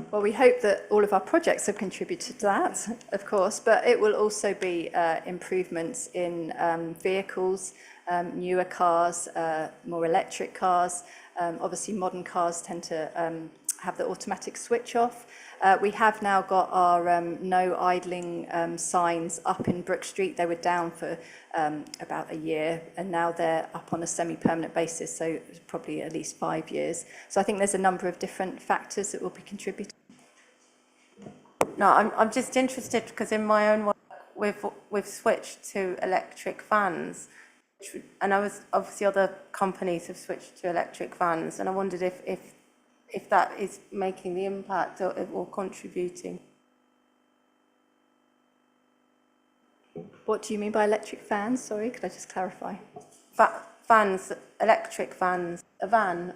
Well, we hope that all of our projects have contributed to that, of course, but it will also be improvements in vehicles, newer cars, more electric cars. Obviously, modern cars tend to have the automatic switch off. We have now got our no idling signs up in Brook Street. They were down for about a year, and now they're up on a semi-permanent basis, so probably at least 5 years. So I think there's a number of different factors that will be contributing. No, I'm just interested because in my own work we've switched to electric vans, and obviously other companies have switched to electric vans, and I wondered if that is making the impact or contributing. What do you mean by electric vans? Sorry, could I just clarify? Vans, electric vans, a van.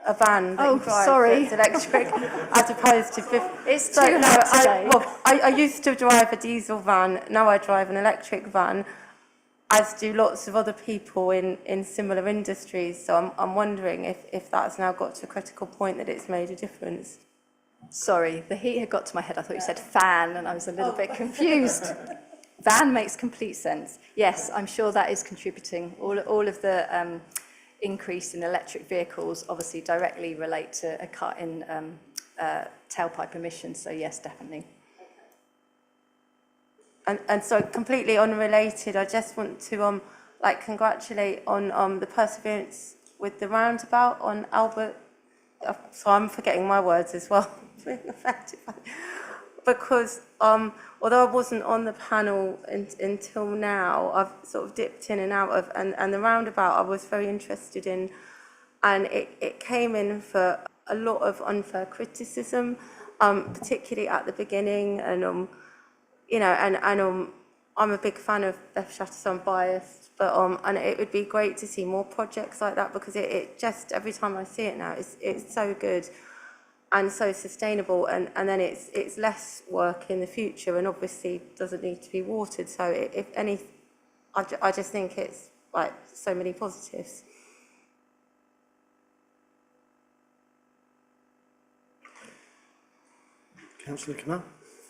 a van that Oh, you drive sorry. that's electric as opposed to 50. It's too hot today. I used to drive a diesel van, now I drive an electric van, as do lots of other people in similar industries. So I'm wondering if that's now got to a critical point that it's made a difference. Sorry, the heat had got to my head. I thought you said fan, and I was a little bit confused. Van makes complete sense. Yes, I'm sure that is contributing. All of the increase in electric vehicles obviously directly relate to a cut in tailpipe emissions. So yes, definitely. And so completely unrelated, I just want to congratulate on the perseverance with the roundabout on Albert. So I'm forgetting my words as well. Because although I wasn't on the panel until now, I've sort of dipped in and out of, and the roundabout I was very interested in, and it came in for a lot of unfair criticism, particularly at the beginning, and I'm a big fan of Beth Shatter, so I'm biased, but and it would be great to see more projects like that, because it just, every time I see it now, it's so good and so sustainable, and then it's less work in the future, and obviously doesn't need to be watered. So if any, I just think it's like so many positives. Councillor Kamal.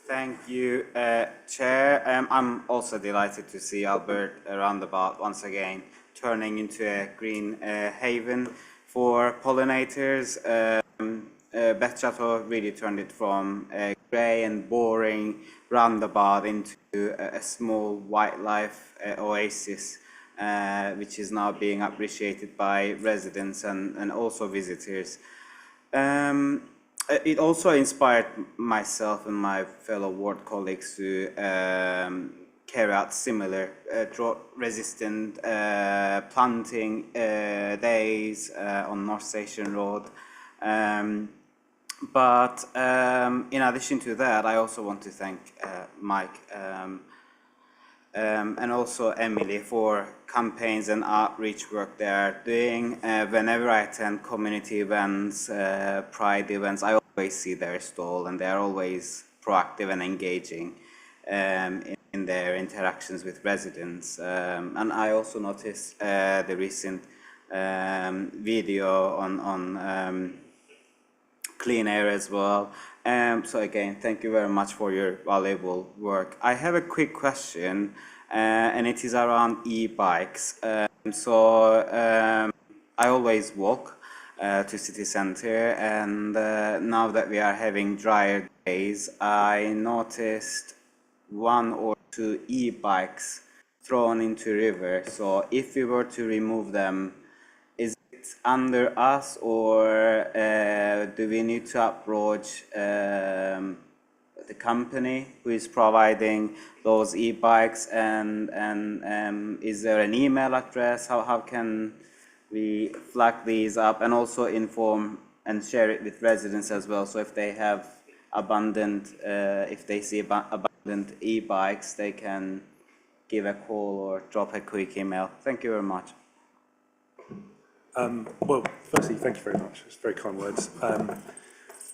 Thank you, Chair. I'm also delighted to see Albert Roundabout once again turning into a green haven for pollinators. Beth Chateau really turned it from a grey and boring roundabout into a small wildlife oasis, which is now being appreciated by residents and also visitors. It also inspired myself and my fellow ward colleagues to carry out similar drought-resistant planting days on North Station Road. But in addition to that, I also want to thank Mike and also Emily for campaigns and outreach work they are doing. Whenever I attend community events, pride events, I always see their stall, and they are always proactive and engaging in their interactions with residents. And I also noticed the recent video on clean air as well. So again, thank you very much for your valuable work. I have a quick question, and it is around e-bikes. I always walk to city center, and now that we are having drier days, I noticed 1 or 2 e-bikes thrown into river. So if we were to remove them, is it under us, or do we need to approach the company who is providing those e-bikes, and is there an email address? How can we flag these up, and also inform and share it with residents as well? So if they have abundant, if they see abundant e-bikes, they can give a call or drop a quick email. Thank you very much. Well, firstly, thank you very much. It's very kind words.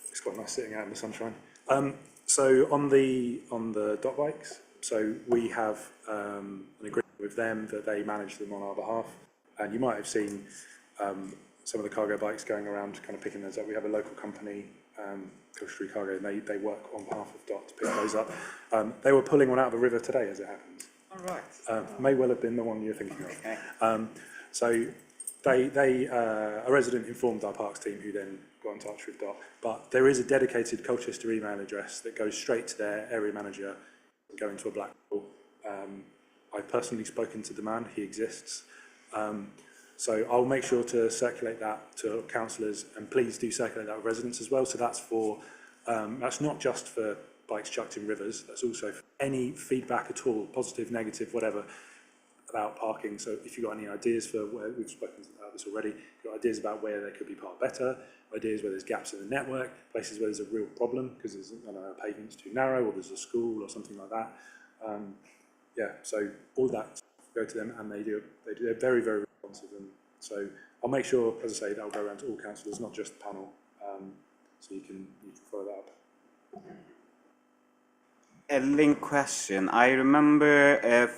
It's quite nice sitting out in the sunshine. So on the dot bikes, so we have an agreement with them that they manage them on our behalf, and you might have seen some of the cargo bikes going around, kind of picking those up. We have a local company, Coastal Cargo, and they work on behalf of DOT to pick those up. They were pulling one out of a river today, as it happens. All right. May well have been the one you're thinking of. Okay. So a resident informed our parks team, who then got in touch with DOT. But there is a dedicated Colchester email address that goes straight to their area manager, going to a Blackpool. I've personally spoken to the man, he exists. So I'll make sure to circulate that to councillors, and please do circulate that with residents as well. So that's for, that's not just for bikes chucked in rivers, that's also for any feedback at all, positive, negative, whatever, about parking. So if you've got any ideas for where, we've spoken about this already, you've got ideas about where they could be parked better, ideas where there's gaps in the network, places where there's a real problem because there's, I don't know, a pavement's too narrow, or there's a school or something like that. Yeah, so all that go to them, and they're very, very responsive. And so I'll make sure, as I say, that will go around to all councillors, not just the panel, so you can follow that up. A link question. I remember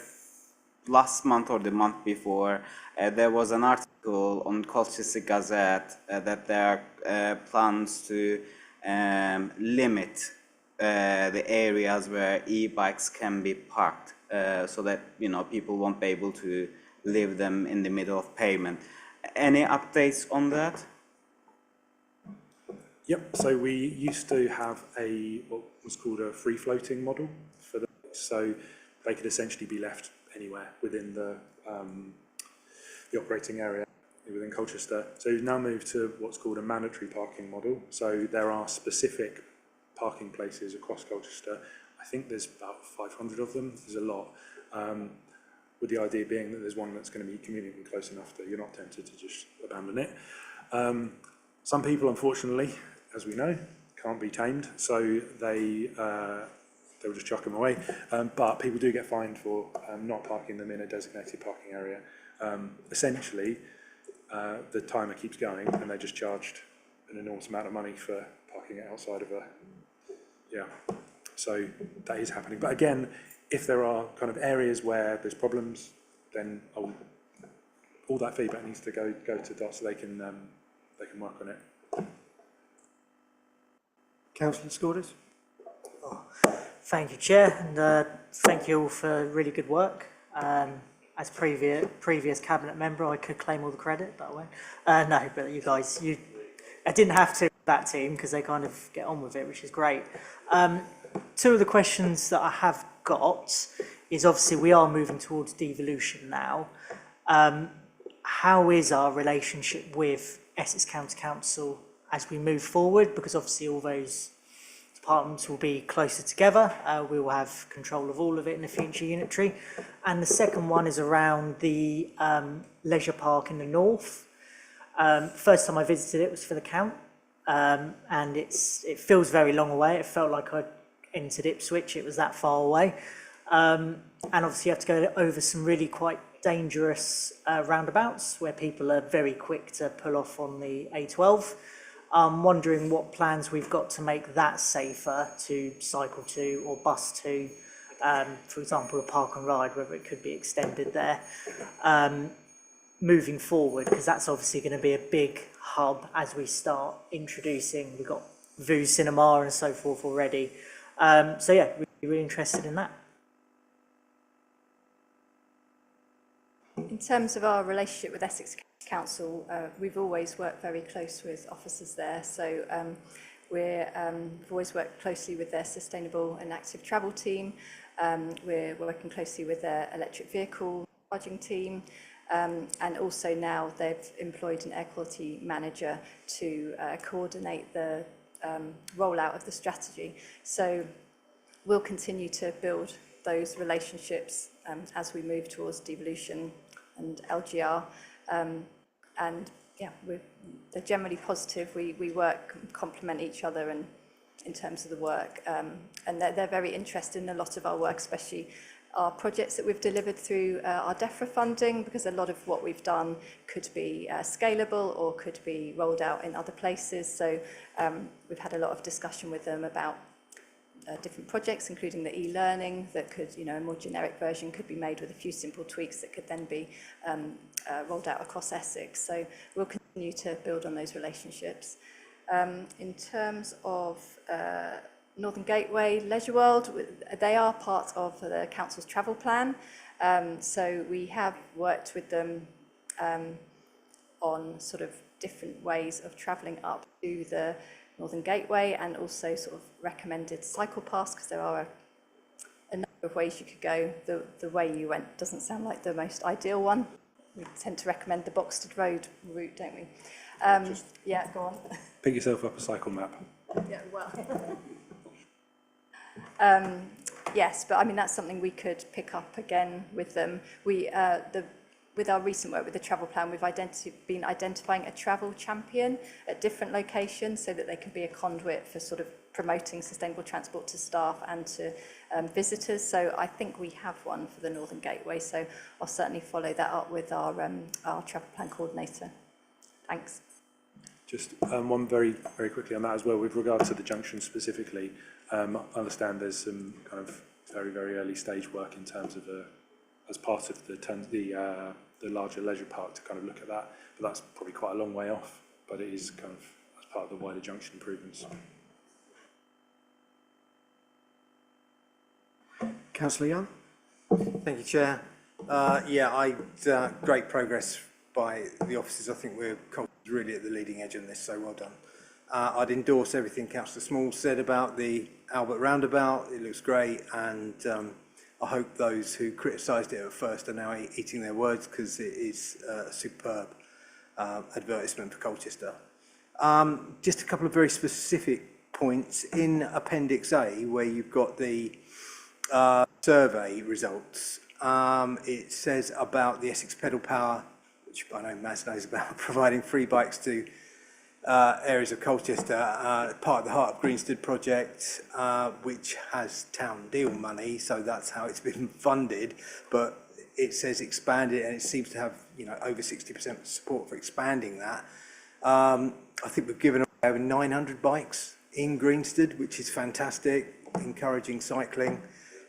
last month or the month before, there was an article on Colchester Gazette that there are plans to limit the areas where e-bikes can be parked, so that people won't be able to leave them in the middle of pavement. Any updates on that? Yep, so we used to have what was called a free-floating model for them, so they could essentially be left anywhere within the operating area within Colchester. So we've now moved to what's called a mandatory parking model. So there are specific parking places across Colchester. I think there's about 500 of them. There's a lot. With the idea being that there's one that's going to be convenient and close enough that you're not tempted to just abandon it. Some people, unfortunately, as we know, can't be tamed, so they will just chuck them away. But people do get fined for not parking them in a designated parking area. Essentially, the timer keeps going, and they're just charged an enormous amount of money for parking it outside of so that is happening. But again, if there are kind of areas where there's problems, then all that feedback needs to go to DOT so they can work on it. Councillor Scorders? Thank you, Chair, and thank you all for really good work. As previous cabinet member, I could claim all the credit, but I won't. No, but you guys, I didn't have to that team because they kind of get on with it, which is great. Two of the questions that I have got is obviously we are moving towards devolution now. How is our relationship with Essex County Council as we move forward? Because obviously all those departments will be closer together. We will have control of all of it in the future unitary. And the second one is around the leisure park in the north. First time I visited it was for the count, and it feels very long away. It felt like I'd entered Ipswich, it was that far away. And obviously you have to go over some really quite dangerous roundabouts where people are very quick to pull off on the A12. I'm wondering what plans we've got to make that safer to cycle to or bus to, for example, a park and ride, whether it could be extended there, moving forward, because that's obviously going to be a big hub as we start introducing, we've got VU Cinema and so forth already. So yeah, we're really interested in that. In terms of our relationship with Essex Council, we've always worked very close with officers there. So we've always worked closely with their sustainable and active travel team. We're working closely with their electric vehicle charging team. And also now they've employed an air quality manager to coordinate the rollout of the strategy. So we'll continue to build those relationships as we move towards devolution and LGR. And yeah, they're generally positive. We work, complement each other and in terms of the work. And they're very interested in a lot of our work, especially our projects that we've delivered through our DEFRA funding, because a lot of what we've done could be scalable or could be rolled out in other places. So we've had a lot of discussion with them about different projects, including the e-learning that could, a more generic version could be made with a few simple tweaks that could then be rolled out across Essex. So we'll continue to build on those relationships. In terms of Northern Gateway, Leisure World, they are part of the council's travel plan. So we have worked with them on sort of different ways of travelling up to the Northern Gateway, and also sort of recommended cycle paths, because there are a number of ways you could go. The way you went doesn't sound like the most ideal one. We tend to recommend the Boxted Road route, don't we? Yeah, go on. Pick yourself up a cycle map. Yeah, well. Yes, but I mean, that's something we could pick up again with them. With our recent work with the travel plan, we've been identifying a travel champion at different locations so that they can be a conduit for sort of promoting sustainable transport to staff and to visitors. So I think we have one for the Northern Gateway. So I'll certainly follow that up with our travel plan coordinator. Thanks. Just one very quickly on that as well, with regard to the junction specifically. I understand there's some kind of very early stage work in terms of as part of the larger leisure park to kind of look at that, but that's probably quite a long way off. But it is kind of as part of the wider junction improvements. Councillor Young. Thank you, Chair. Great progress by the officers. I think we're really at the leading edge on this, so well done. I'd endorse everything Councillor Small said about the Albert Roundabout. It looks great, and I hope those who criticised it at first are now eating their words, because it is a superb advertisement for Colchester. Just a couple of very specific points. In Appendix A, where you've got the survey results, it says about the Essex Pedal Power, which I know Maz knows about, providing free bikes to areas of Colchester, part of the Heart of Greenstead project, which has town deal money, so that's how it's been funded, but it says expand it, and it seems to have, you know, over 60% support for expanding that. I think we've given away over 900 bikes in Greenstead, which is fantastic, encouraging cycling.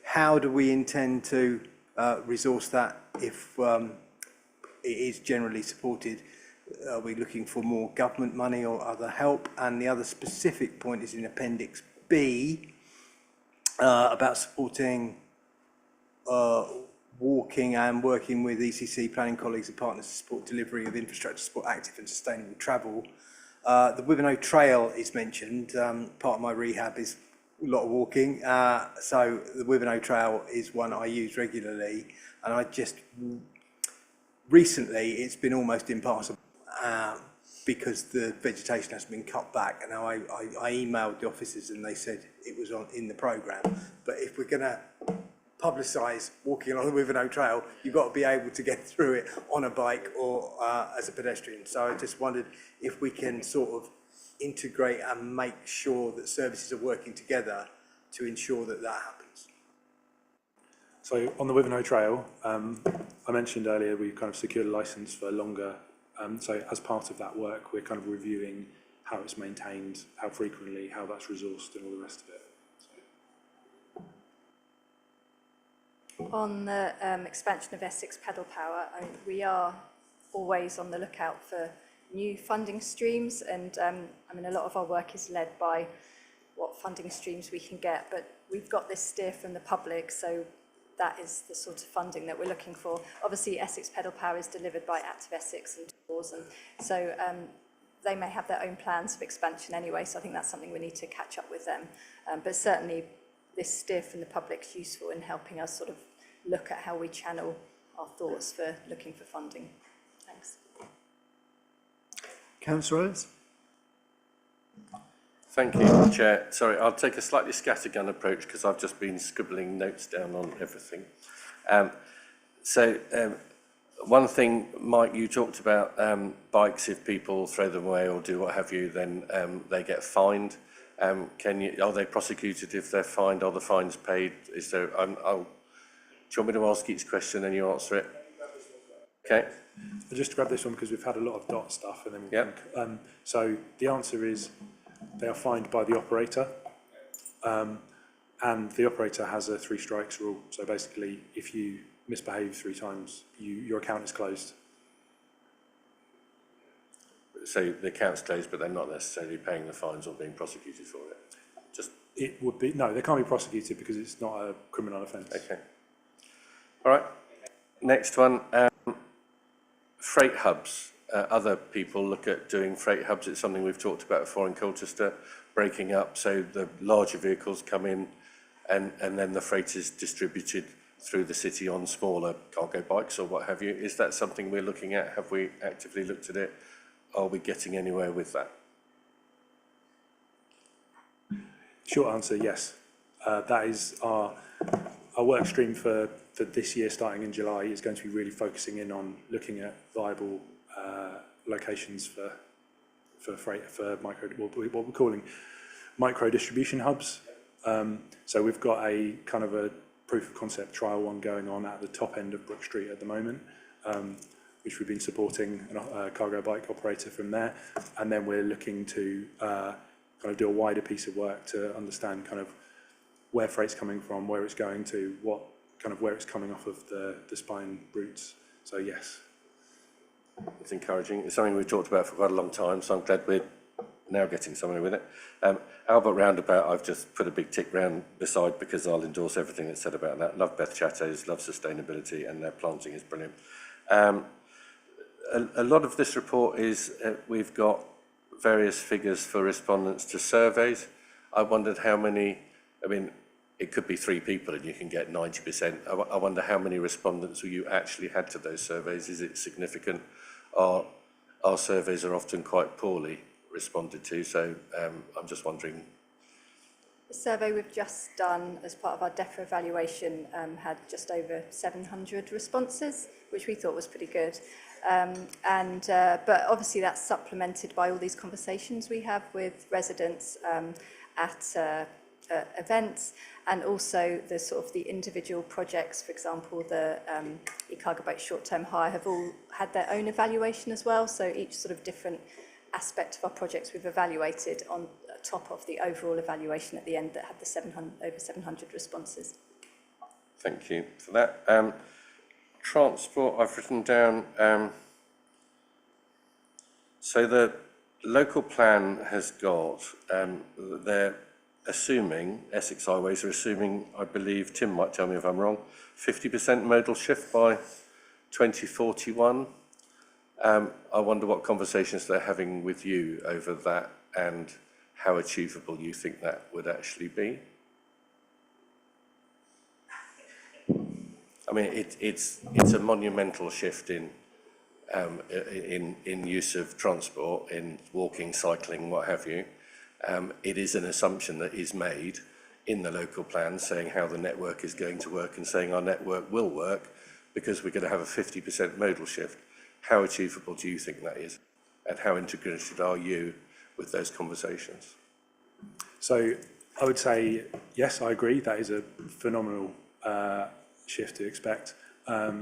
How do we intend to resource that if it is generally supported? Are we looking for more government money or other help? And the other specific point is in Appendix B about supporting walking and working with ECC planning colleagues and partners to support delivery of infrastructure to support active and sustainable travel. The Wivenhoe Trail is mentioned. Part of my rehab is a lot of walking, so the Wivenhoe Trail is one I use regularly, and I just recently it's been almost impassable because the vegetation has been cut back, and I emailed the officers and they said it was in the programme. But if we're going to publicise walking along the Wivenhoe Trail, you've got to be able to get through it on a bike or as a pedestrian. So I just wondered if we can sort of integrate and make sure that services are working together to ensure that that happens. So on the Wivenhoe Trail, I mentioned earlier we kind of secured a licence for longer. So as part of that work, we're kind of reviewing how it's maintained, how frequently, how that's resourced, and all the rest of it. So. On the expansion of Essex Pedal Power, we are always on the lookout for new funding streams, and a lot of our work is led by what funding streams we can get, but we've got this steer from the public, so that is the sort of funding that we're looking for. Obviously, Essex Pedal Power is delivered by Active Essex and Tours, and so they may have their own plans for expansion anyway, so I think that's something we need to catch up with them. But certainly, this steer from the public is useful in helping us sort of look at how we channel our thoughts for looking for funding. Thanks. Councillor Rose. Thank you, Chair. Sorry, I'll take a slightly scattergun approach because I've just been scribbling notes down on everything. One thing, Mike, you talked about bikes, if people throw them away or do what have you, then they get fined. Are they prosecuted if they're fined? Are the fines paid? Is there? Do you want me to ask each question and you answer it? Okay. I'll just grab this one because we've had a lot of dot stuff, and then so the answer is they are fined by the operator, and the operator has a 3 strikes rule. So basically, if you misbehave 3 times, your account is closed. So the account's closed, but they're not necessarily paying the fines or being prosecuted for it. It would be no, they can't be prosecuted because it's not a criminal offence. Okay. All right. Next one. Freight hubs. Other people look at doing freight hubs. It's something we've talked about before in Colchester, breaking up so the larger vehicles come in and then the freight is distributed through the city on smaller cargo bikes or what have you. Is that something we're looking at? Have we actively looked at it? Are we getting anywhere with that? Short answer, yes. That is our work stream for this year, starting in July, is going to be really focusing in on looking at viable locations for freight, for what we're calling micro distribution hubs. So we've got a proof of concept trial one going on at the top end of Brook Street at the moment. which we've been supporting a cargo bike operator from there. And then we're looking to kind of do a wider piece of work to understand kind of where freight's coming from, where it's going to, what kind of where it's coming off of the spine routes. So yes. It's encouraging. It's something we've talked about for quite a long time, so I'm glad we're now getting somewhere with it. Albert Roundabout, I've just put a big tick round beside because I'll endorse everything that's said about that. Love Beth Chatto's, love sustainability, and their planting is brilliant. A lot of this report is, we've got various figures for respondents to surveys. I wondered how many, I mean, it could be 3 people and you can get 90%. I wonder how many respondents you actually had to those surveys. Is it significant? Our surveys are often quite poorly responded to, so I'm just wondering. The survey we've just done as part of our DEFRA evaluation had just over 700 responses, which we thought was pretty good. But obviously that's supplemented by all these conversations we have with residents at events, and also the sort of the individual projects. For example, the e-cargo boat short-term hire have all had their own evaluation as well, so each sort of different aspect of our projects we've evaluated on top of the overall evaluation at the end that had the over 700 responses. Thank you for that. Transport, I've written down, so the local plan has got, they're assuming, Essex Highways are assuming, I believe, Tim might tell me if I'm wrong, 50% modal shift by 2041. I wonder what conversations they're having with you over that and how achievable you think that would actually be. I mean, it's a monumental shift in use of transport, in walking, cycling, what have you. It is an assumption that is made in the local plan saying how the network is going to work and saying our network will work because we're going to have a 50% modal shift. How achievable do you think that is? And how integrated are you with those conversations? So I would say, yes, I agree. That is a phenomenal shift to expect. I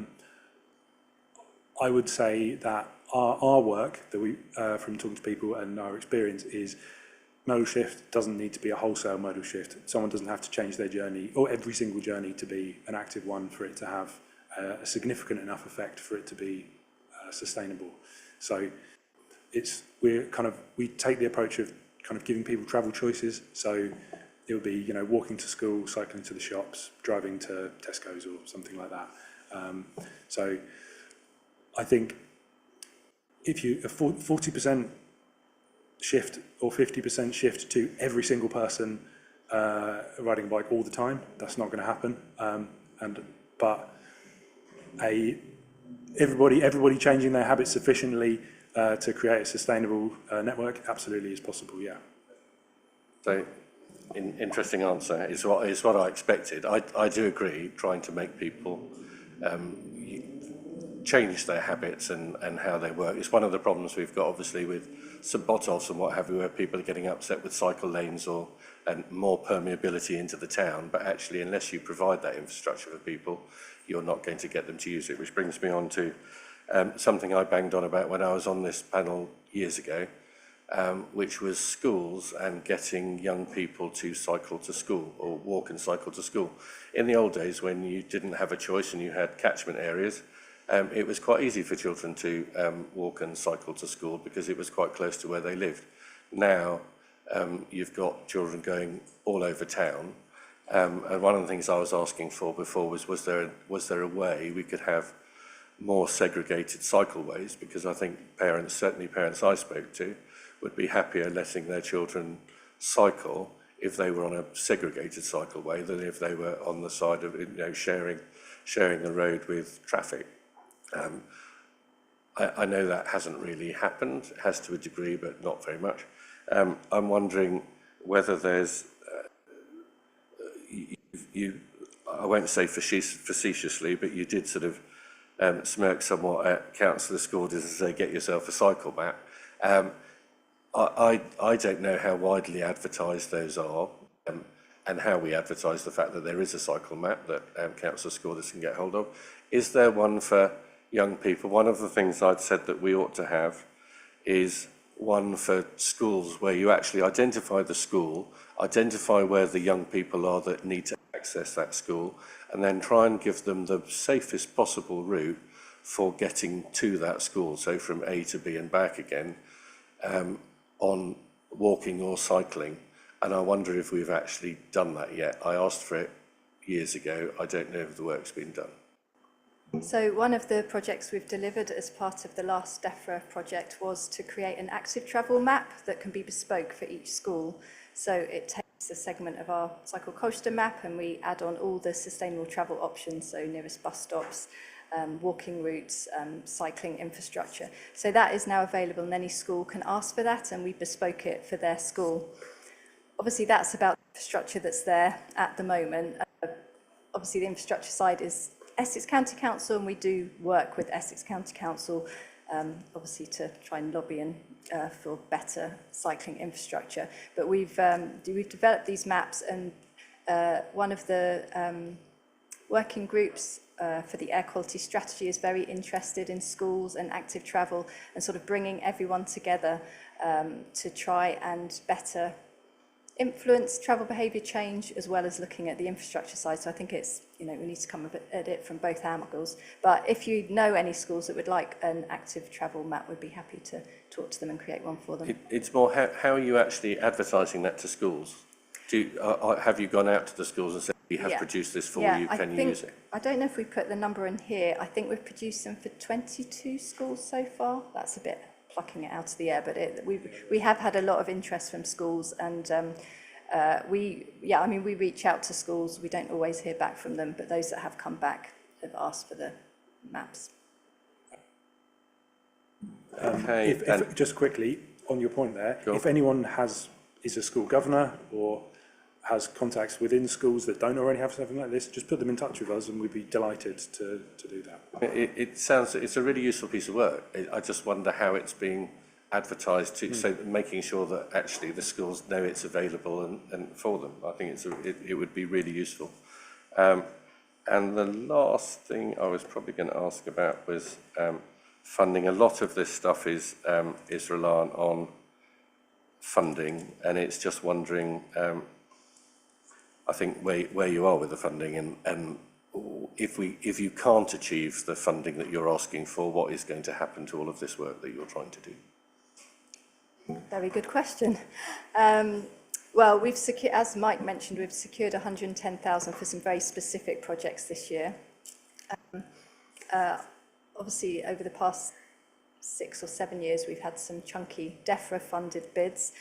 would say that our work that we, from talking to people and our experience is modal shift doesn't need to be a wholesale modal shift. Someone doesn't have to change their journey or every single journey to be an active one for it to have a significant enough effect for it to be sustainable. So we take the approach of kind of giving people travel choices. So it'll be, you know, walking to school, cycling to the shops, driving to Tesco's or something like that. So I think if you a 40% shift or 50% shift to every single person riding a bike all the time, that's not going to happen. But everybody changing their habits sufficiently to create a sustainable network absolutely is possible. Yeah. So, interesting answer. It's what I expected. I do agree. Trying to make people change their habits and how they work. It's one of the problems we've got, obviously, with St Botolph's and what have you, where people are getting upset with cycle lanes and more permeability into the town. But actually, unless you provide that infrastructure for people, you're not going to get them to use it. Which brings me on to something I banged on about when I was on this panel years ago, which was schools and getting young people to cycle to school or walk and cycle to school. In the old days, when you didn't have a choice and you had catchment areas, it was quite easy for children to walk and cycle to school because it was quite close to where they lived. Now, you've got children going all over town. And one of the things I was asking for before was there a way we could have more segregated cycleways? Because I think parents, certainly parents I spoke to, would be happier letting their children cycle if they were on a segregated cycleway than if they were on the side of, you know, sharing the road with traffic. I know that hasn't really happened. It has to a degree, but not very much. I'm wondering whether there's, I won't say facetiously, but you did sort of smirk somewhat at Councillor Scourders and say, get yourself a cycle map. I don't know how widely advertised those are and how we advertise the fact that there is a cycle map that Councillor Scourders can get hold of. Is there one for young people. One of the things I'd said that we ought to have is one for schools where you actually identify the school, identify where the young people are that need to access that school, and then try and give them the safest possible route for getting to that school, so from A to B and back again, on walking or cycling. And I wonder if we've actually done that yet. I asked for it years ago. I don't know if the work's been done. So one of the projects we've delivered as part of the last DEFRA project was to create an active travel map that can be bespoke for each school. So it takes a segment of our Cycle Colchester map and we add on all the sustainable travel options, so nearest bus stops, walking routes, cycling infrastructure. So that is now available and any school can ask for that and we bespoke it for their school. Obviously that's about the infrastructure that's there at the moment. Obviously the infrastructure side is Essex County Council and we do work with Essex County Council obviously to try and lobby and for better cycling infrastructure. But we've developed these maps and one of the working groups for the air quality strategy is very interested in schools and active travel and sort of bringing everyone together to try and better influence travel behaviour change as well as looking at the infrastructure side. So I think it's, we need to come at it from both angles. But if you know any schools that would like an active travel map, we'd be happy to talk to them and create one for them. It's more, how are you actually advertising that to schools? Have you gone out to the schools and said, we have produced this for you, can you use it? I don't know if we put the number in here. I think we've produced them for 22 schools so far. That's a bit plucking it out of the air, but we have had a lot of interest from schools and we reach out to schools. We don't always hear back from them, but those that have come back have asked for the maps. Just quickly, on your point there, if anyone is a school governor or has contacts within schools that don't already have something like this, just put them in touch with us and we'd be delighted to do that. It's a really useful piece of work. I just wonder how it's being advertised to, so making sure that actually the schools know it's available and for them. I think it would be really useful. And the last thing I was probably going to ask about was funding. A lot of this stuff is reliant on funding, and it's just wondering, I think, where you are with the funding and if you can't achieve the funding that you're asking for, what is going to happen to all of this work that you're trying to do? Very good question. Well, we've secured, as Mike mentioned, we've secured 110,000 for some very specific projects this year. Obviously, over the past 6 or 7 years, we've had some chunky DEFRA-funded bids.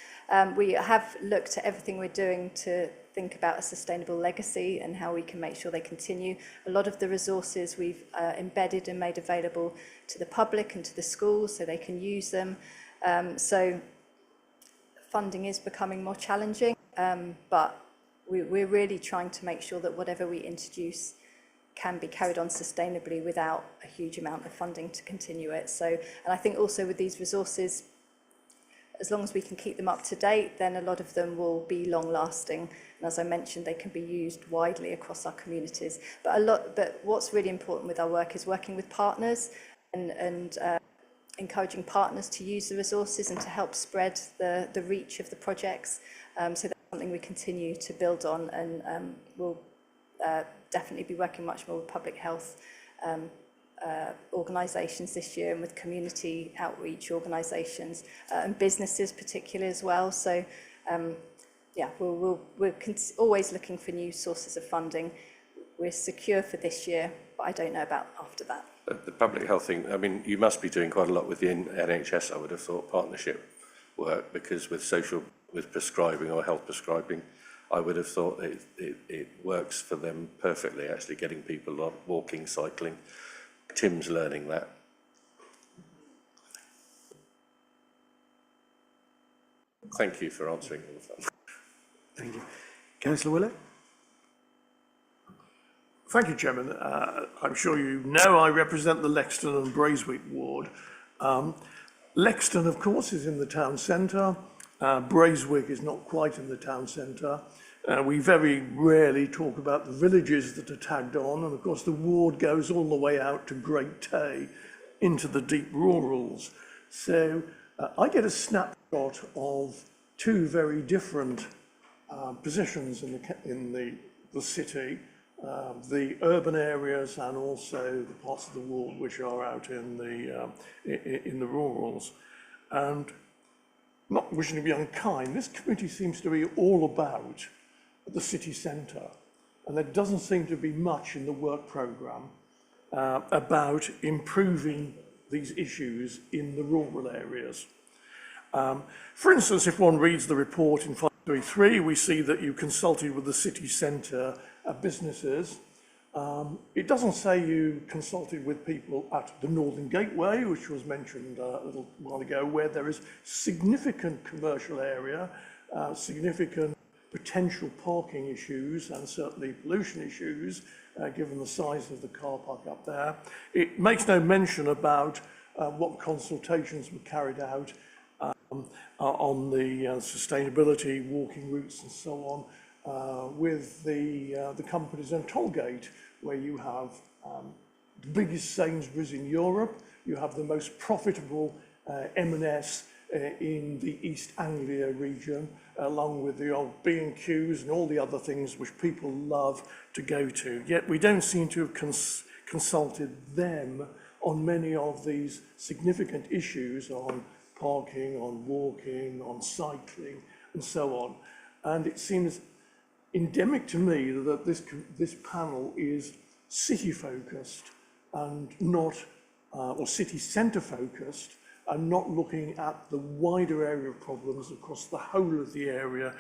We have looked at everything we're doing to think about a sustainable legacy and how we can make sure they continue. A lot of the resources we've embedded and made available to the public and to the schools so they can use them. So funding is becoming more challenging, but we're really trying to make sure that whatever we introduce can be carried on sustainably without a huge amount of funding to continue it. So, and I think also with these resources, as long as we can keep them up to date, then a lot of them will be long lasting. And as I mentioned, they can be used widely across our communities. But what's really important with our work is working with partners and encouraging partners to use the resources and to help spread the reach of the projects. So that's something we continue to build on, and we'll definitely be working much more with public health organisations this year and with community outreach organisations and businesses particularly as well. So yeah, we're always looking for new sources of funding. We're secure for this year, but I don't know about after that. The public health thing, I mean, you must be doing quite a lot with the NHS, I would have thought, partnership work, because with prescribing or health prescribing, I would have thought it works for them perfectly, actually getting people on walking, cycling. Tim's learning that. Thank you for answering all of that. Thank you. Councillor Willett? Thank you, Chairman. I'm sure you know I represent the Lexton and Braeswick ward. Lexton, of course, is in the town centre. Braeswick is not quite in the town centre. We very rarely talk about the villages that are tagged on, and of course the ward goes all the way out to Great Tay into the deep rurals. So I get a snapshot of two very different positions in the city, the urban areas and also the parts of the ward which are out in the rurals. And not wishing to be unkind, this committee seems to be all about the city centre, and there doesn't seem to be much in the work programme about improving these issues in the rural areas. For instance, if one reads the report in 533, we see that you consulted with the city centre businesses. It doesn't say you consulted with people at the Northern Gateway, which was mentioned a little while ago, where there is significant commercial area, significant potential parking issues and certainly pollution issues, given the size of the car park up there. It makes no mention about what consultations were carried out on the sustainability, walking routes and so on, with the companies on Tollgate, where you have the biggest Sainsbury's in Europe, you have the most profitable M&S in the East Anglia region, along with the old B&Qs and all the other things which people love to go to. Yet we don't seem to have consulted them on many of these significant issues on parking, on walking, on cycling, and so on. And it seems endemic to me that this panel is city-focused and not, or city centre focused, and not looking at the wider area of problems across the whole of the area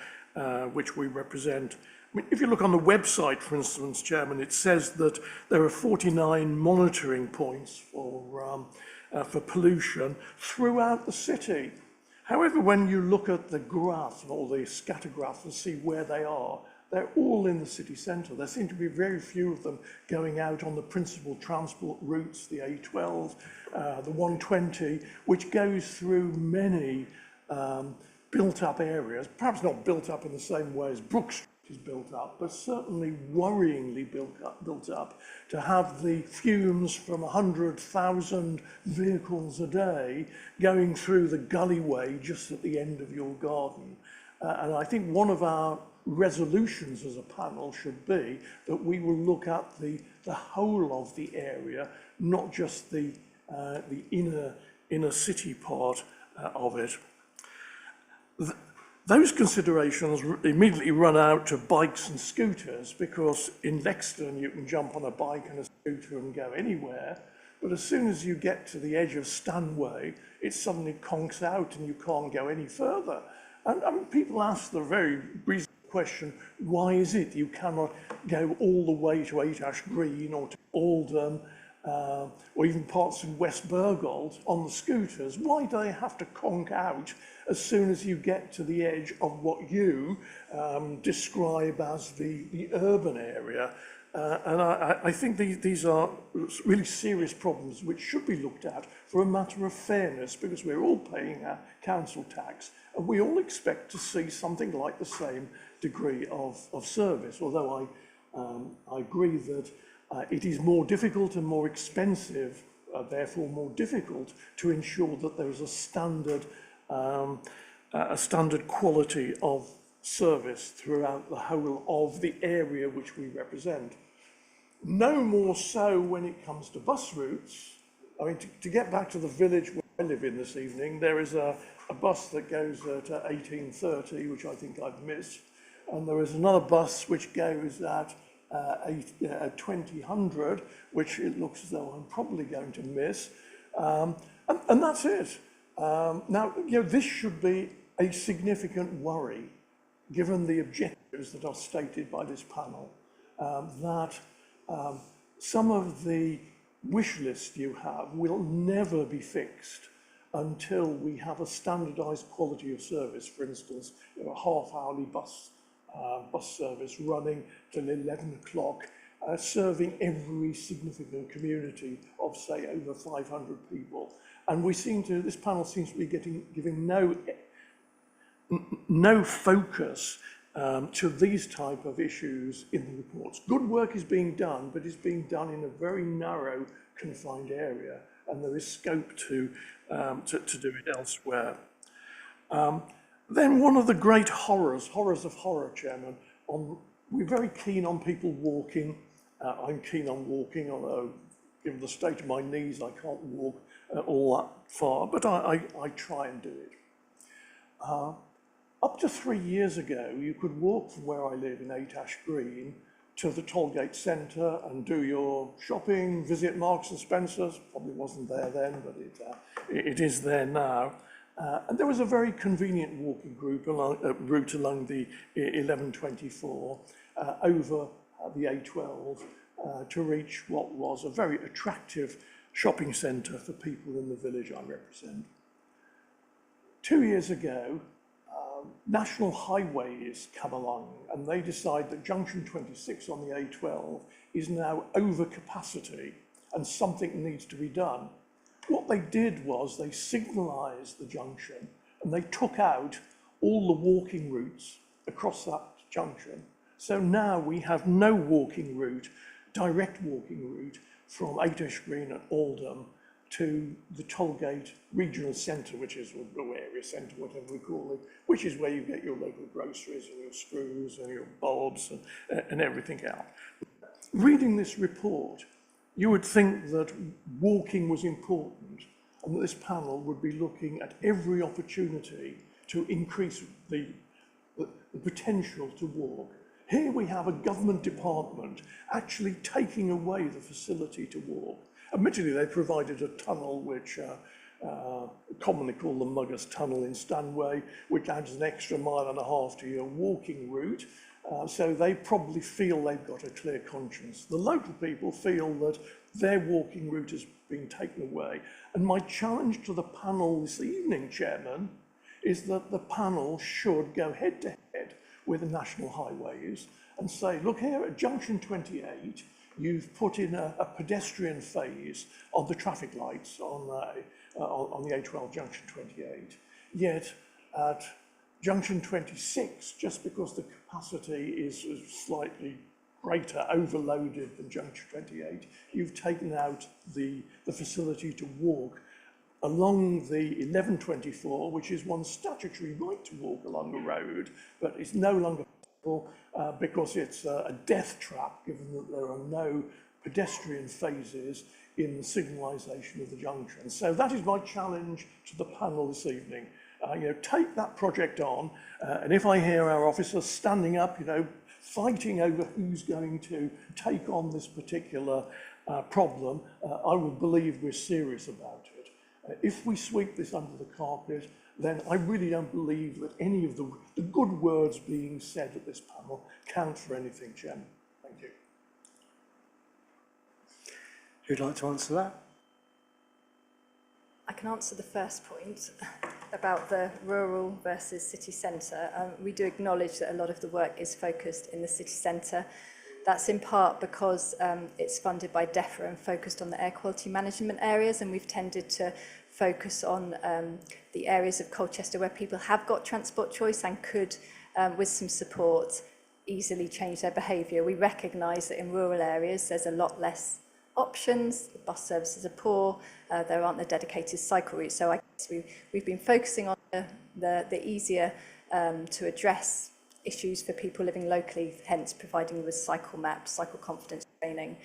which we represent. I mean, if you look on the website, for instance, Chairman, it says that there are 49 monitoring points for pollution throughout the city. However, when you look at the graph or the scatter graph and see where they are, they're all in the city centre. There seem to be very few of them going out on the principal transport routes, the A12, the 120, which goes through many built-up areas, perhaps not built up in the same way as Brook Street is built up, but certainly worryingly built up to have the fumes from 100,000 vehicles a day going through the gullyway just at the end of your garden. And I think one of our resolutions as a panel should be that we will look at the whole of the area, not just the inner city part of it. Those considerations immediately run out to bikes and scooters, because in Lexden you can jump on a bike and a scooter and go anywhere, but as soon as you get to the edge of Stanway, it suddenly conks out and you can't go any further. And people ask the very reasonable question, why is it you cannot go all the way to 8 Ash Green or to Oldham, or even parts of West Burgold on the scooters? Why do they have to conk out as soon as you get to the edge of what you describe as the urban area? And I think these are really serious problems which should be looked at for a matter of fairness, because we're all paying our council tax and we all expect to see something like the same degree of service, although I agree that it is more difficult and more expensive, therefore more difficult to ensure that there is a standard quality of service throughout the whole of the area which we represent. No more so when it comes to bus routes. I mean, to get back to the village where I live in this evening, there is a bus that goes at 18:30, which I think I've missed, and there is another bus which goes at 2000, which it looks as though I'm probably going to miss, and that's it. Now, this should be a significant worry, given the objectives that are stated by this panel, that some of the wish list you have will never be fixed until we have a standardised quality of service. For instance, a half-hourly bus service running till 11 o'clock, serving every significant community of, say, over 500 people. And this panel seems to be giving no focus to these type of issues in the reports. Good work is being done, but it's being done in a very narrow, confined area, and there is scope to do it elsewhere. Then one of the great horrors of horror, Chairman, we're very keen on people walking. I'm keen on walking, although given the state of my knees, I can't walk all that far, but I try and do it. Up to 3 years ago, you could walk from where I live in 8 Ash Green to the Tollgate Centre and do your shopping, visit Marks and Spencer's. Probably wasn't there then, but it is there now. And there was a very convenient walking route along the 1124 over the A12 to reach what was a very attractive shopping centre for people in the village I represent. 2 years ago, National Highways come along and they decide that junction 26 on the A12 is now over capacity and something needs to be done. What they did was they signalised the junction and they took out all the walking routes across that junction. So now we have no walking route, direct walking route from 8 Ash Green and Oldham to the Tollgate Regional Centre, which is, or area centre, whatever we call it, which is where you get your local groceries and your screws and your bulbs and everything else. Reading this report, you would think that walking was important and that this panel would be looking at every opportunity to increase the potential to walk. Here we have a government department actually taking away the facility to walk. Admittedly, they provided a tunnel which commonly called the Muggers Tunnel in Stanway, which adds an extra 1.5 miles to your walking route. So they probably feel they've got a clear conscience. The local people feel that their walking route has been taken away. And my challenge to the panel this evening, Chairman, is that the panel should go head to head with the National Highways and say, look here at junction 28, you've put in a pedestrian phase on the traffic lights on the A12 junction 28. Yet at junction 26, just because the capacity is slightly greater, overloaded than junction 28, you've taken out the facility to walk along the 1124, which is one's statutory right to walk along the road, but it's no longer possible because it's a death trap, given that there are no pedestrian phases in the signalisation of the junction. So that is my challenge to the panel this evening. Take that project on, and if I hear our officers standing up, fighting over who's going to take on this particular problem, I would believe we're serious about it. If we sweep this under the carpet, then I really don't believe that any of the good words being said at this panel count for anything, Chairman. Thank you. Who'd like to answer that? I can answer the first point about the rural versus city centre. We do acknowledge that a lot of the work is focused in the city centre. That's in part because it's funded by DEFRA and focused on the air quality management areas, and we've tended to focus on the areas of Colchester where people have got transport choice and could, with some support, easily change their behaviour. We recognise that in rural areas there's a lot less options, the bus services are poor, there aren't the dedicated cycle routes, so I guess we've been focusing on the easier to address issues for people living locally, hence providing with cycle maps, cycle confidence training,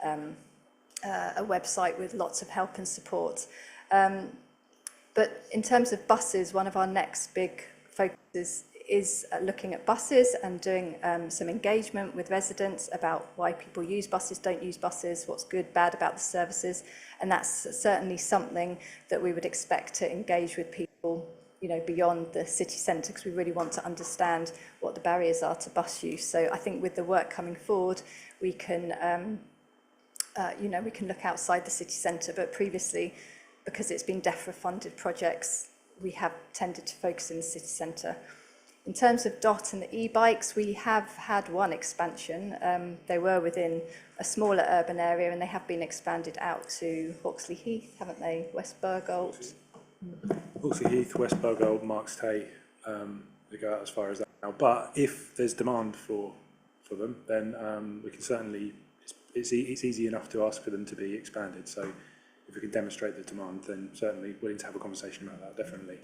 a website with lots of help and support. But in terms of buses, one of our next big focuses is looking at buses and doing some engagement with residents about why people use buses, don't use buses, what's good, bad about the services, and that's certainly something that we would expect to engage with people beyond the city centre, because we really want to understand what the barriers are to bus use. So I think with the work coming forward, we can, we can look outside the city centre, but previously, because it's been DEFRA-funded projects, we have tended to focus in the city centre. In terms of DOT and the e-bikes, we have had one expansion. They were within a smaller urban area, and they have been expanded out to Hawksley Heath, haven't they? West Burgold. Hawksley Heath, West Burgold, Marks Tay, go out as far as that now. But if there's demand for them, then we can certainly, it's easy enough to ask for them to be expanded. So if we can demonstrate the demand, then certainly willing to have a conversation about that, definitely.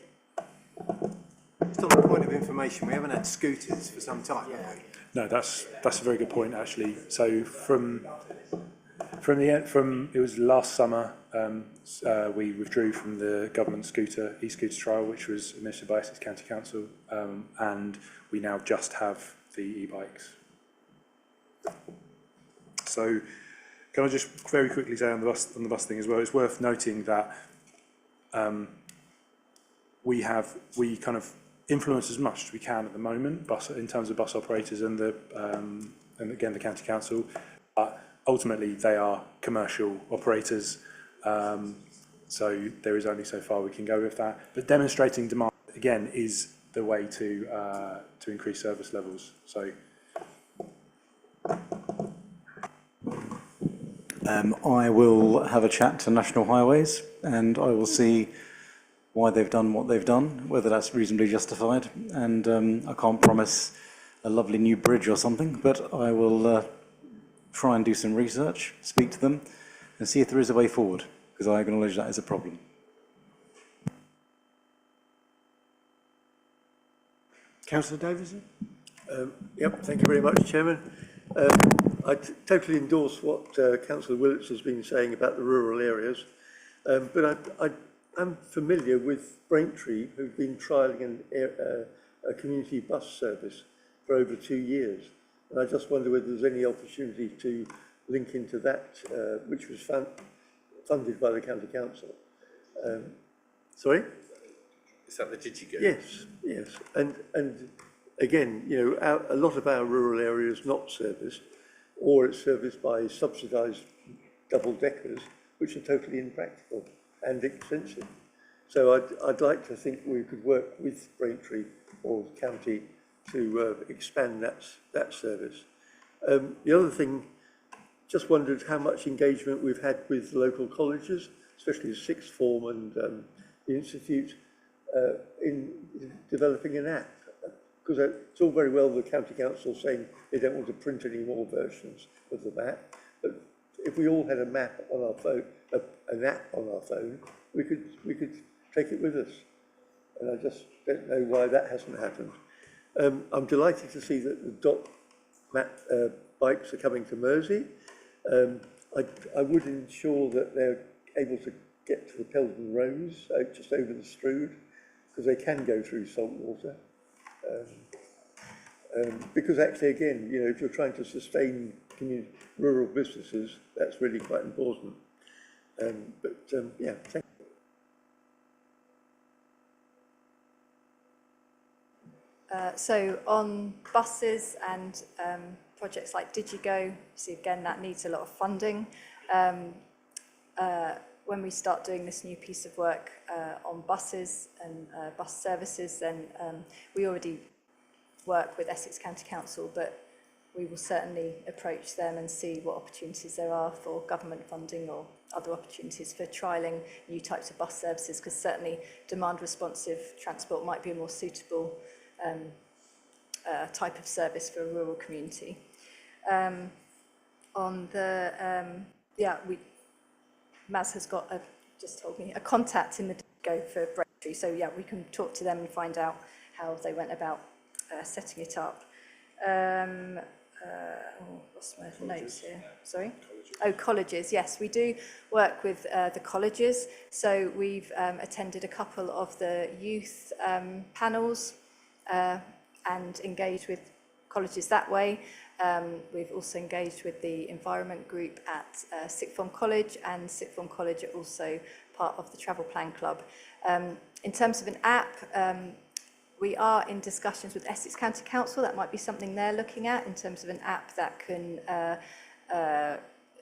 Just on a point of information, we haven't had scooters for some time, have we? No, that's a very good point, actually. So from it was last summer, we withdrew from the government e-scooter trial, which was administered by Essex County Council, and we now just have the e-bikes. So can I just very quickly say on the bus thing as well, it's worth noting that we kind of influence as much as we can at the moment, in terms of bus operators and again the county council. But ultimately, they are commercial operators, so there is only so far we can go with that. But demonstrating demand again is the way to increase service levels. So. I will have a chat to National Highways and I will see why they've done what they've done, whether that's reasonably justified. And I can't promise a lovely new bridge or something, but I will try and do some research, speak to them and see if there is a way forward, because I acknowledge that is a problem. Councillor Davison? Yep, thank you very much, Chairman. I totally endorse what Councillor Willits has been saying about the rural areas, but I'm familiar with Braintree, who've been trialling a community bus service for over 2 years, and I just wonder whether there's any opportunity to link into that, which was funded by the County Council. Sorry? Is that the DigiGo? Yes, yes, and again, you know, a lot of our rural area is not serviced, or it's serviced by subsidised double-deckers, which are totally impractical and expensive. So I'd like to think we could work with Braintree or the county to expand that service. The other thing, just wondered how much engagement we've had with local colleges, especially the sixth form and the Institute, in developing an app. Because it's all very well the county council saying they don't want to print any more versions of the map, but if we all had a map on our phone, an app on our phone, we could take it with us. And I just don't know why that hasn't happened. I'm delighted to see that the dot map bikes are coming to Mersey. I would ensure that they're able to get to the Peldon Rose, just over the Strood, because they can go through salt water. Because actually, again, you know, if you're trying to sustain rural businesses, that's really quite important. Yeah, thank you. So on buses and projects like DigiGo, see again that needs a lot of funding. When we start doing this new piece of work on buses and bus services, then we already work with Essex County Council, but we will certainly approach them and see what opportunities there are for government funding or other opportunities for trialling new types of bus services, because certainly demand responsive transport might be a more suitable type of service for a rural community. On the, Maz has got, just told me, a contact in the DigiGo for Braintree. So yeah, we can talk to them and find out how they went about setting it up. Lost my notes here, sorry. Oh, colleges, yes, we do work with the colleges. So we've attended a couple of the youth panels and engaged with colleges that way. We've also engaged with the environment group at Sixth Form College, and Sixth Form College are also part of the Travel Plan Club. In terms of an app, we are in discussions with Essex County Council. That might be something they're looking at in terms of an app that can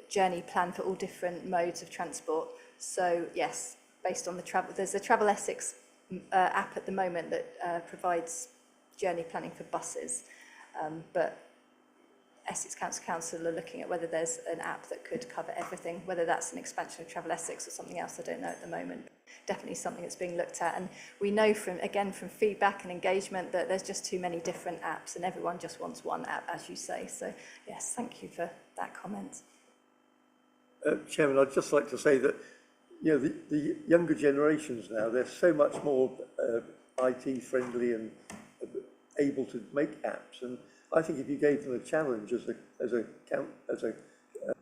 journey plan for all different modes of transport. So yes, based on the travel, there's a Travel Essex app at the moment that provides journey planning for buses, but Essex Council Council are looking at whether there's an app that could cover everything, whether that's an expansion of Travel Essex or something else, I don't know at the moment. Definitely something that's being looked at. And we know from feedback and engagement that there's just too many different apps and everyone just wants one app, as you say. So yes, thank you for that comment. Chairman, I'd just like to say that, you know, the younger generations now, they're so much more IT friendly and able to make apps. And I think if you gave them a challenge as a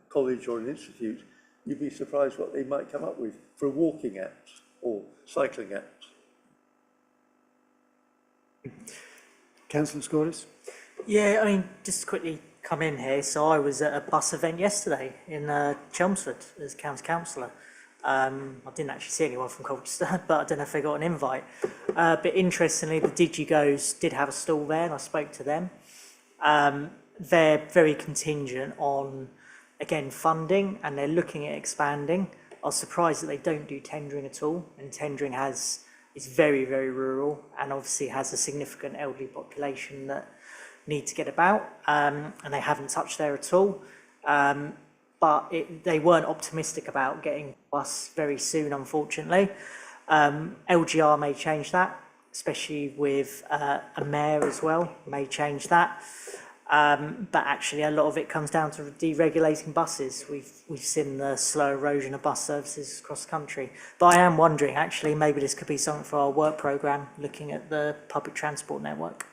college or an institute, you'd be surprised what they might come up with for walking apps or cycling apps. Councillor Scordis? Yeah, I mean, just to quickly come in here. So I was at a bus event yesterday in Chelmsford as county councillor. I didn't actually see anyone from Colchester, but I don't know if they got an invite. But interestingly, the DigiGoes did have a stall there, and I spoke to them. They're very contingent on, again, funding, and they're looking at expanding. I was surprised that they don't do tendering at all, and tendering is very, very rural, and obviously has a significant elderly population that need to get about, and they haven't touched there at all. But they weren't optimistic about getting us very soon, unfortunately. LGR may change that, especially with a mayor as well, may change that. But actually, a lot of it comes down to deregulating buses. We've seen the slow erosion of bus services across the country. But I am wondering, actually, maybe this could be something for our work programme, looking at the public transport network.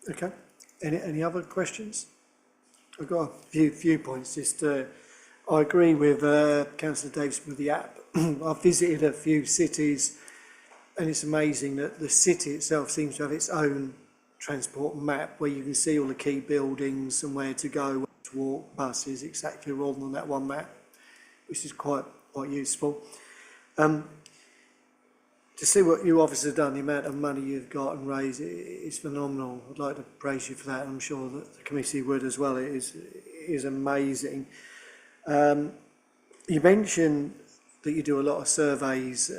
Okay. Any other questions? I've got a few points. I agree with Councillor Davis with the app. I've visited a few cities, and it's amazing that the city itself seems to have its own transport map where you can see all the key buildings and where to go, where to walk, buses, exactly, rather than that one map, which is quite useful. To see what you officers have done, the amount of money you've got and raised, is phenomenal. I'd like to praise you for that. I'm sure that the committee would as well. It is amazing. You mentioned that you do a lot of surveys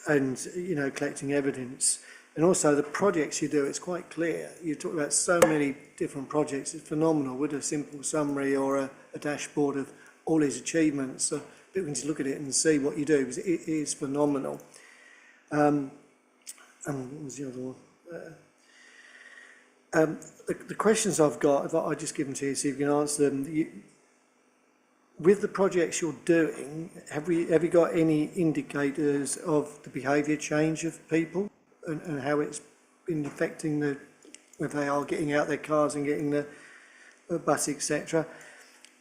and, you know, collecting evidence. And also the projects you do, it's quite clear. You talk about so many different projects. It's phenomenal with a simple summary or a dashboard of all these achievements. So people can just look at it and see what you do. It is phenomenal. And what was the other one? The questions I've got, if I just give them to you, see if you can answer them. With the projects you're doing, have you got any indicators of the behaviour change of people and how it's been affecting whether they are getting out their cars and getting the bus, etc.?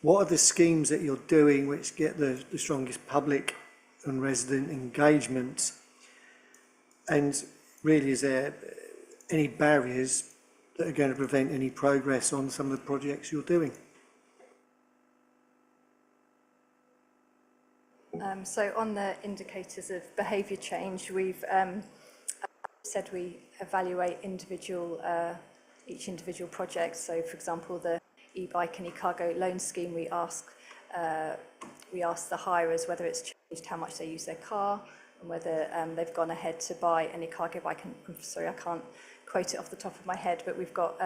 What are the schemes that you're doing which get the strongest public and resident engagement? And really, is there any barriers that are going to prevent any progress on some of the projects you're doing? So on the indicators of behaviour change, we've said we evaluate each individual project. So, for example, the e-bike and e-cargo loan scheme, we ask the hirers whether it's changed how much they use their car, and whether they've gone ahead to buy any cargo bike. I'm sorry, I can't quote it off the top of my head, but we've got,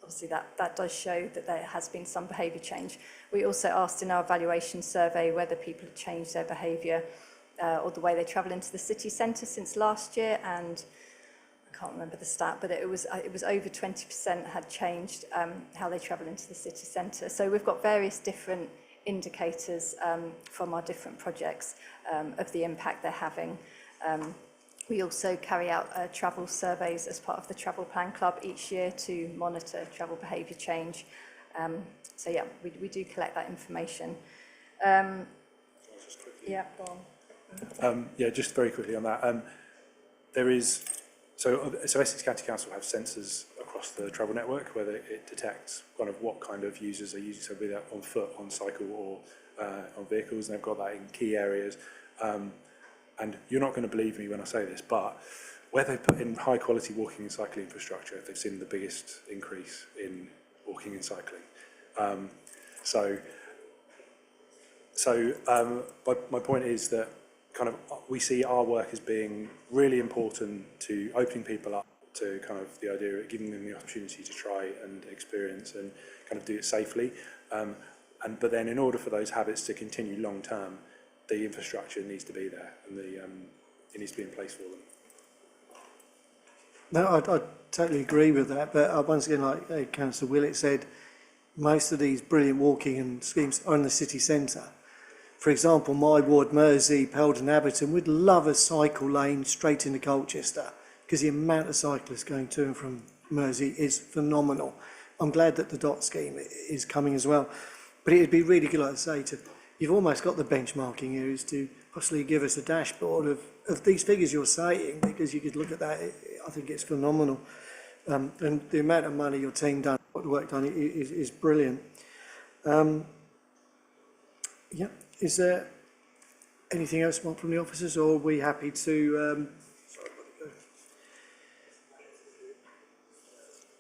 obviously that does show that there has been some behaviour change. We also asked in our evaluation survey whether people have changed their behaviour or the way they travel into the city centre since last year, and I can't remember the stat, but it was over 20% had changed how they travel into the city centre. So we've got various different indicators from our different projects of the impact they're having. We also carry out travel surveys as part of the Travel Plan Club each year to monitor travel behaviour change. So yeah, we do collect that information. Yeah, go on. Yeah, just very quickly on that. There is, so Essex County Council have sensors across the travel network where it detects kind of what kind of users are using, so be that on foot, on cycle, or on vehicles, and they've got that in key areas. And you're not going to believe me when I say this, but where they put in high quality walking and cycling infrastructure, they've seen the biggest increase in walking and cycling. My point is that kind of, we see our work as being really important to opening people up to kind of the idea of giving them the opportunity to try and experience and kind of do it safely. But then in order for those habits to continue long term, the infrastructure needs to be there and it needs to be in place for them. No, I totally agree with that, but once again, like Councillor Willett said, most of these brilliant walking and schemes are in the city centre. For example, my ward, Mersey, Peldon, Abberton, would love a cycle lane straight into Colchester, because the amount of cyclists going to and from Mersey is phenomenal. I'm glad that the DOT scheme is coming as well. But it'd be really good, like I say, you've almost got the benchmarking areas to possibly give us a dashboard of these figures you're saying, because you could look at that. I think it's phenomenal. And the amount of money your team done, what the work done is brilliant. Yeah, is there anything else from the officers, or are we happy to...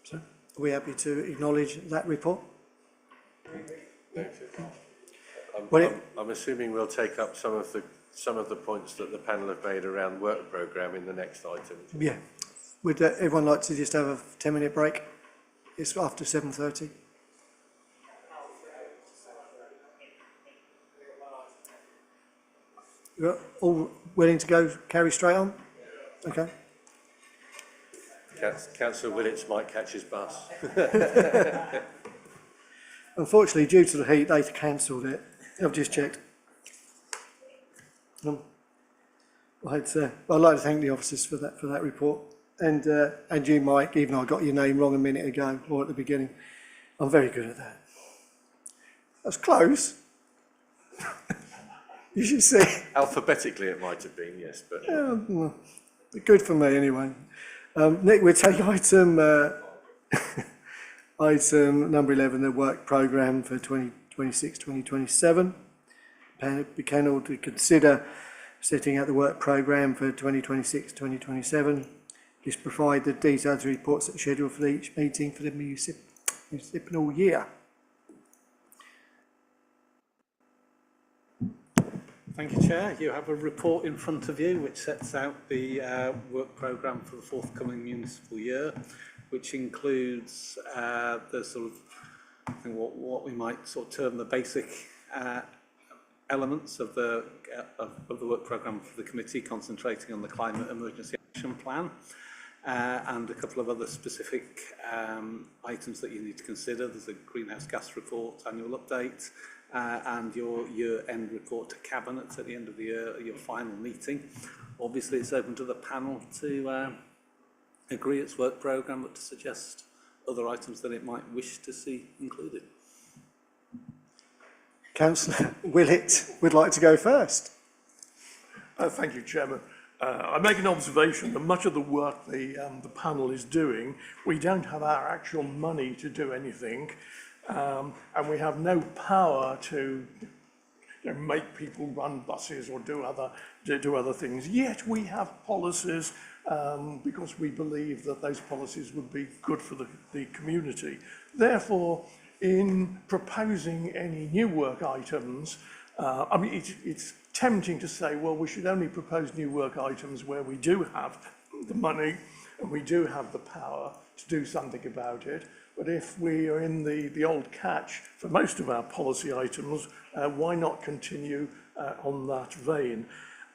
So, are we happy to acknowledge that report? I'm assuming we'll take up some of the points that the panel have made around work programme in the next item. Yeah. Would everyone like to just have a 10-minute break? It's after 7:30. You're all willing to go, carry straight on? Okay. Councillor Willits might catch his bus. Unfortunately, due to the heat, they cancelled it. I've just checked. I'd like to thank the officers for that report, and you, Mike. Even though I got your name wrong a minute ago or at the beginning, I'm very good at that. That's close. You should see. Alphabetically, it might have been, yes, but good for me anyway. Nick, we'll take item number 11, the work programme for 2026-2027. Panel to consider setting out the work programme for 2026-2027. Just provide the detailed reports that are scheduled for each meeting for the municipal year. Thank you, Chair. You have a report in front of you which sets out the work programme for the forthcoming municipal year, which includes the sort of, I think what we might sort of term the basic elements of the work programme for the committee, concentrating on the Climate Emergency Action Plan, and a couple of other specific items that you need to consider. There's a greenhouse gas report, annual update, and your year-end report to Cabinet at the end of the year, your final meeting. Obviously, it's open to the panel to agree its work programme, but to suggest other items that it might wish to see included. Councillor Willett would like to go first. Thank you, Chairman. I make an observation that much of the work the panel is doing, we don't have our actual money to do anything, and we have no power to make people run buses or do other things. Yet we have policies because we believe that those policies would be good for the community. Therefore, in proposing any new work items, I mean, it's tempting to say, well, we should only propose new work items where we do have the money and we do have the power to do something about it. But if we are in the old catch for most of our policy items, why not continue on that vein?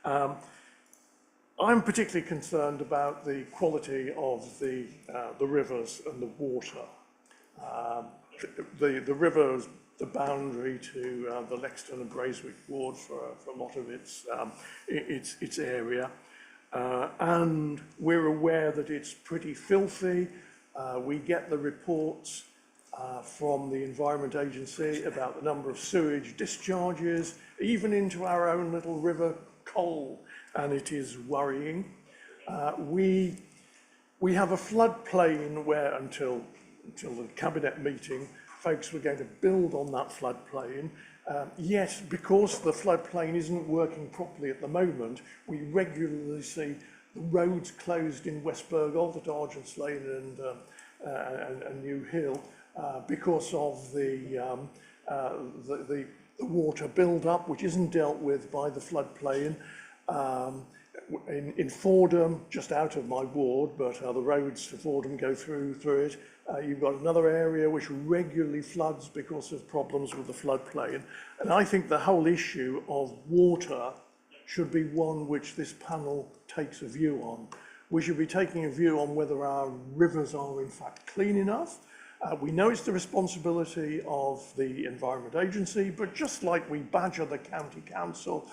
I'm particularly concerned about the quality of the rivers and the water. The river is the boundary to the Lexton and Braeswick ward for a lot of its area. And we're aware that it's pretty filthy. We get the reports from the Environment Agency about the number of sewage discharges, even into our own little river Cole, and it is worrying. We have a floodplain where until the Cabinet meeting, folks were going to build on that floodplain. Yet, because the floodplain isn't working properly at the moment, we regularly see the roads closed in West Burgold at Argents Lane and New Hill because of the water build-up, which isn't dealt with by the floodplain. In Fordham, just out of my ward, but the roads to Fordham go through it. You've got another area which regularly floods because of problems with the floodplain. And I think the whole issue of water should be one which this panel takes a view on. We should be taking a view on whether our rivers are in fact clean enough. We know it's the responsibility of the Environment Agency, but just like we badger the County Council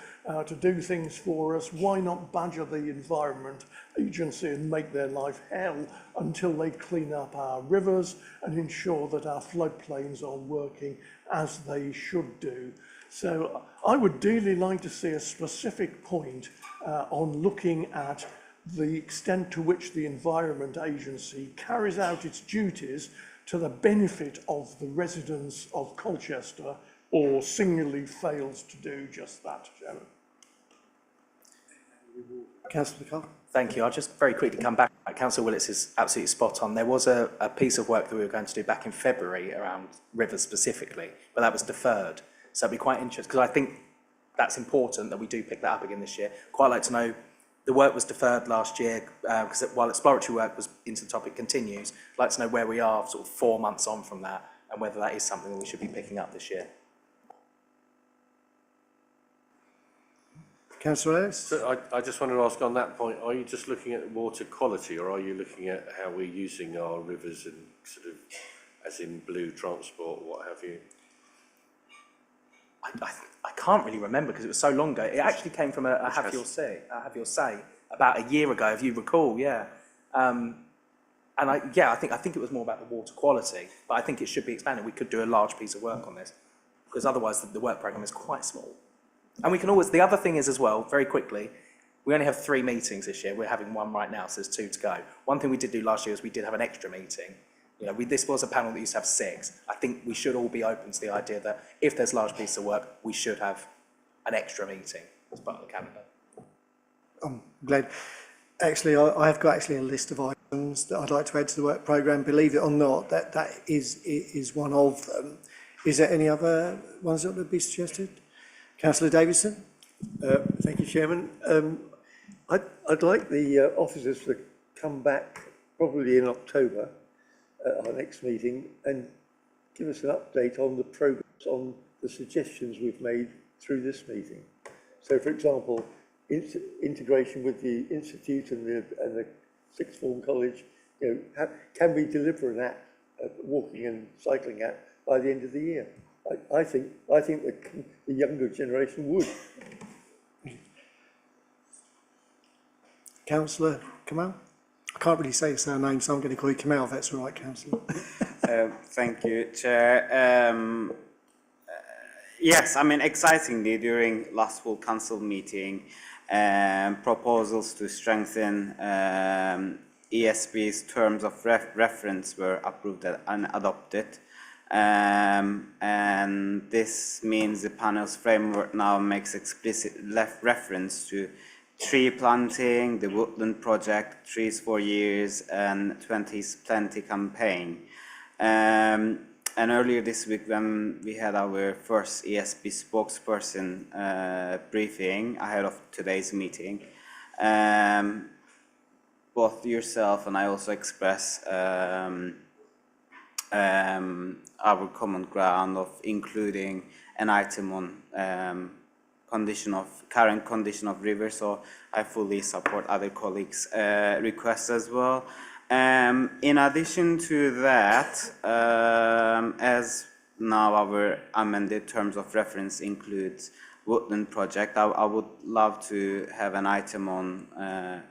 to do things for us, why not badger the Environment Agency and make their life hell until they clean up our rivers and ensure that our floodplains are working as they should do. So I would dearly like to see a specific point on looking at the extent to which the Environment Agency carries out its duties to the benefit of the residents of Colchester, or singularly fails to do just that, Chairman. Councillor McCall. Thank you. I'll just very quickly come back. Councillor Willetts is absolutely spot on. There was a piece of work that we were going to do back in February around rivers specifically, but that was deferred. So it'd be quite interesting, because I think that's important that we do pick that up again this year. Quite like to know, the work was deferred last year, because while exploratory work was into the topic continues, I'd like to know where we are sort of 4 months on from that, and whether that is something that we should be picking up this year. Councillor Ellis. So I just wanted to ask on that point, are you just looking at water quality, or are you looking at how we're using our rivers and sort of, as in blue transport, what have you? I can't really remember because it was so long ago. It actually came from a Have Your Say about a year ago, if you recall, yeah. And I think it was more about the water quality, but I think it should be expanded. We could do a large piece of work on this, because otherwise the work programme is quite small. And we can always, the other thing is as well, very quickly, we only have 3 meetings this year. We're having one right now, so there's 2 to go. One thing we did do last year is we did have an extra meeting. You know, this was a panel that used to have 6. I think we should all be open to the idea that if there's large pieces of work, we should have an extra meeting as part of the calendar. I'm glad. Actually, I have got actually a list of items that I'd like to add to the work programme. Believe it or not, that is one of them. Is there any other ones that would be suggested? Councillor Davidson. Thank you, Chairman. I'd like the officers to come back probably in October at our next meeting and give us an update on the progress on the suggestions we've made through this meeting. So, for example, integration with the Institute and the Sixth Form College, you know, can we deliver an app, walking and cycling app, by the end of the year? I think the younger generation would. Councillor Kamal. I can't really say your surname, so I'm going to call you Kamal, if that's all right, Councillor. Thank you, Chair. Yes, I mean, excitingly, during last full council meeting, proposals to strengthen ESB's terms of reference were approved and adopted. And this means the panel's framework now makes explicit reference to tree planting, the woodland project, Trees for Years, and 20s Plenty campaign. And earlier this week, when we had our first ESB spokesperson briefing ahead of today's meeting, both yourself and I also express our common ground of including an item on current condition of rivers, so I fully support other colleagues' requests as well. In addition to that, as now our amended terms of reference includes woodland project, I would love to have an item on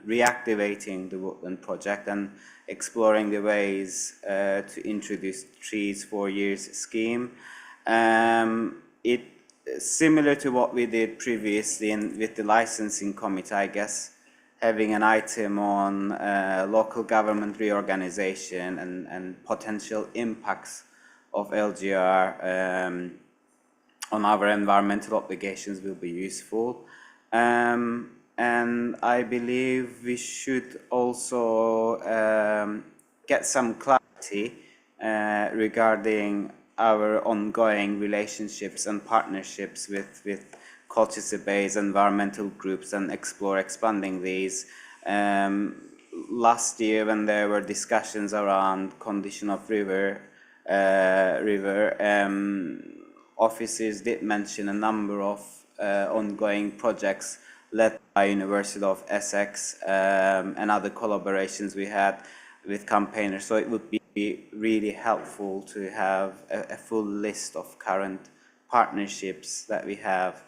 reactivating the woodland project and exploring the ways to introduce Trees for Years scheme. Similar to what we did previously with the licensing committee, I guess, having an item on local government reorganization and potential impacts of LGR on our environmental obligations will be useful. And I believe we should also get some clarity regarding our ongoing relationships and partnerships with Colchester-based environmental groups and explore expanding these. Last year, when there were discussions around condition of river, officers did mention a number of ongoing projects led by University of Essex and other collaborations we had with campaigners. So it would be really helpful to have a full list of current partnerships that we have.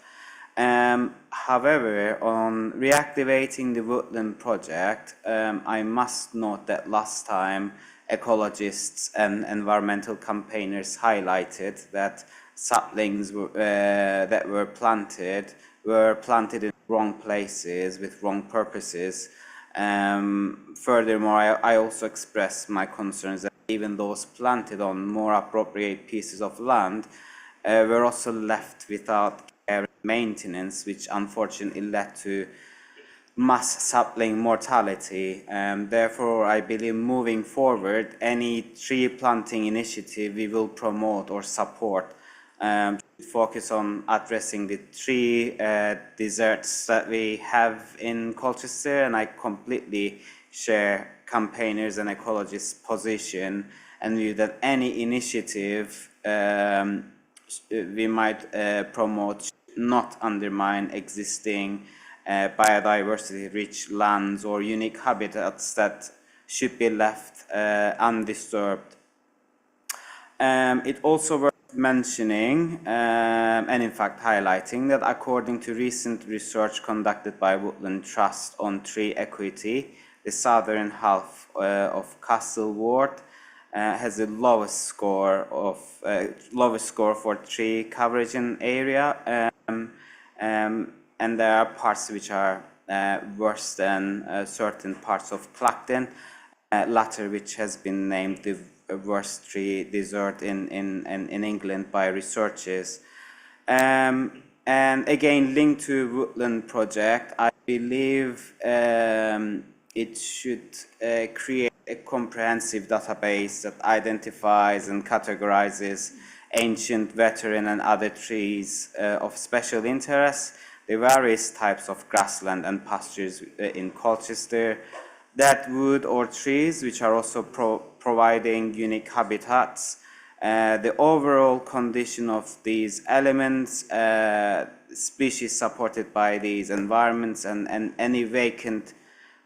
However, on reactivating the woodland project, I must note that last time ecologists and environmental campaigners highlighted that saplings that were planted in wrong places with wrong purposes. Furthermore, I also expressed my concerns that even those planted on more appropriate pieces of land were also left without care and maintenance, which unfortunately led to mass sapling mortality. Therefore, I believe moving forward, any tree planting initiative we will promote or support focus on addressing the tree deserts that we have in Colchester, and I completely share campaigners and ecologists' position and view that any initiative we might promote should not undermine existing biodiversity-rich lands or unique habitats that should be left undisturbed. It also worth mentioning and in fact highlighting that according to recent research conducted by Woodland Trust on tree equity, the southern half of Castle Ward has the lowest score for tree coverage in area, and there are parts which are worse than certain parts of Clacton, latter which has been named the worst tree desert in England by researchers. And again, linked to Woodland Project, I believe it should create a comprehensive database that identifies and categorizes ancient, veteran and other trees of special interest, the various types of grassland and pastures in Colchester, that wood or trees which are also providing unique habitats, the overall condition of these elements, species supported by these environments, and any vacant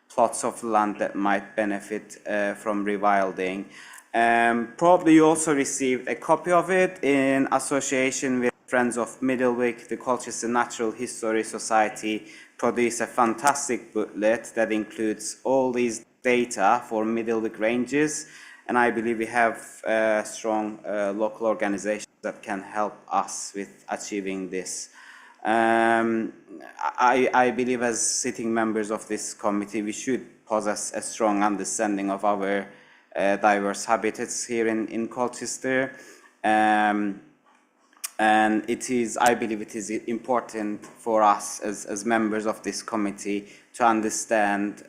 plots of land that might benefit from rewilding. Probably you also received a copy of it in association with Friends of Middlewick. The Colchester Natural History Society produced a fantastic booklet that includes all these data for Middlewick ranges, and I believe we have strong local organizations that can help us with achieving this. I believe as sitting members of this committee, we should possess a strong understanding of our diverse habitats here in Colchester. And I believe it is important for us as members of this committee to understand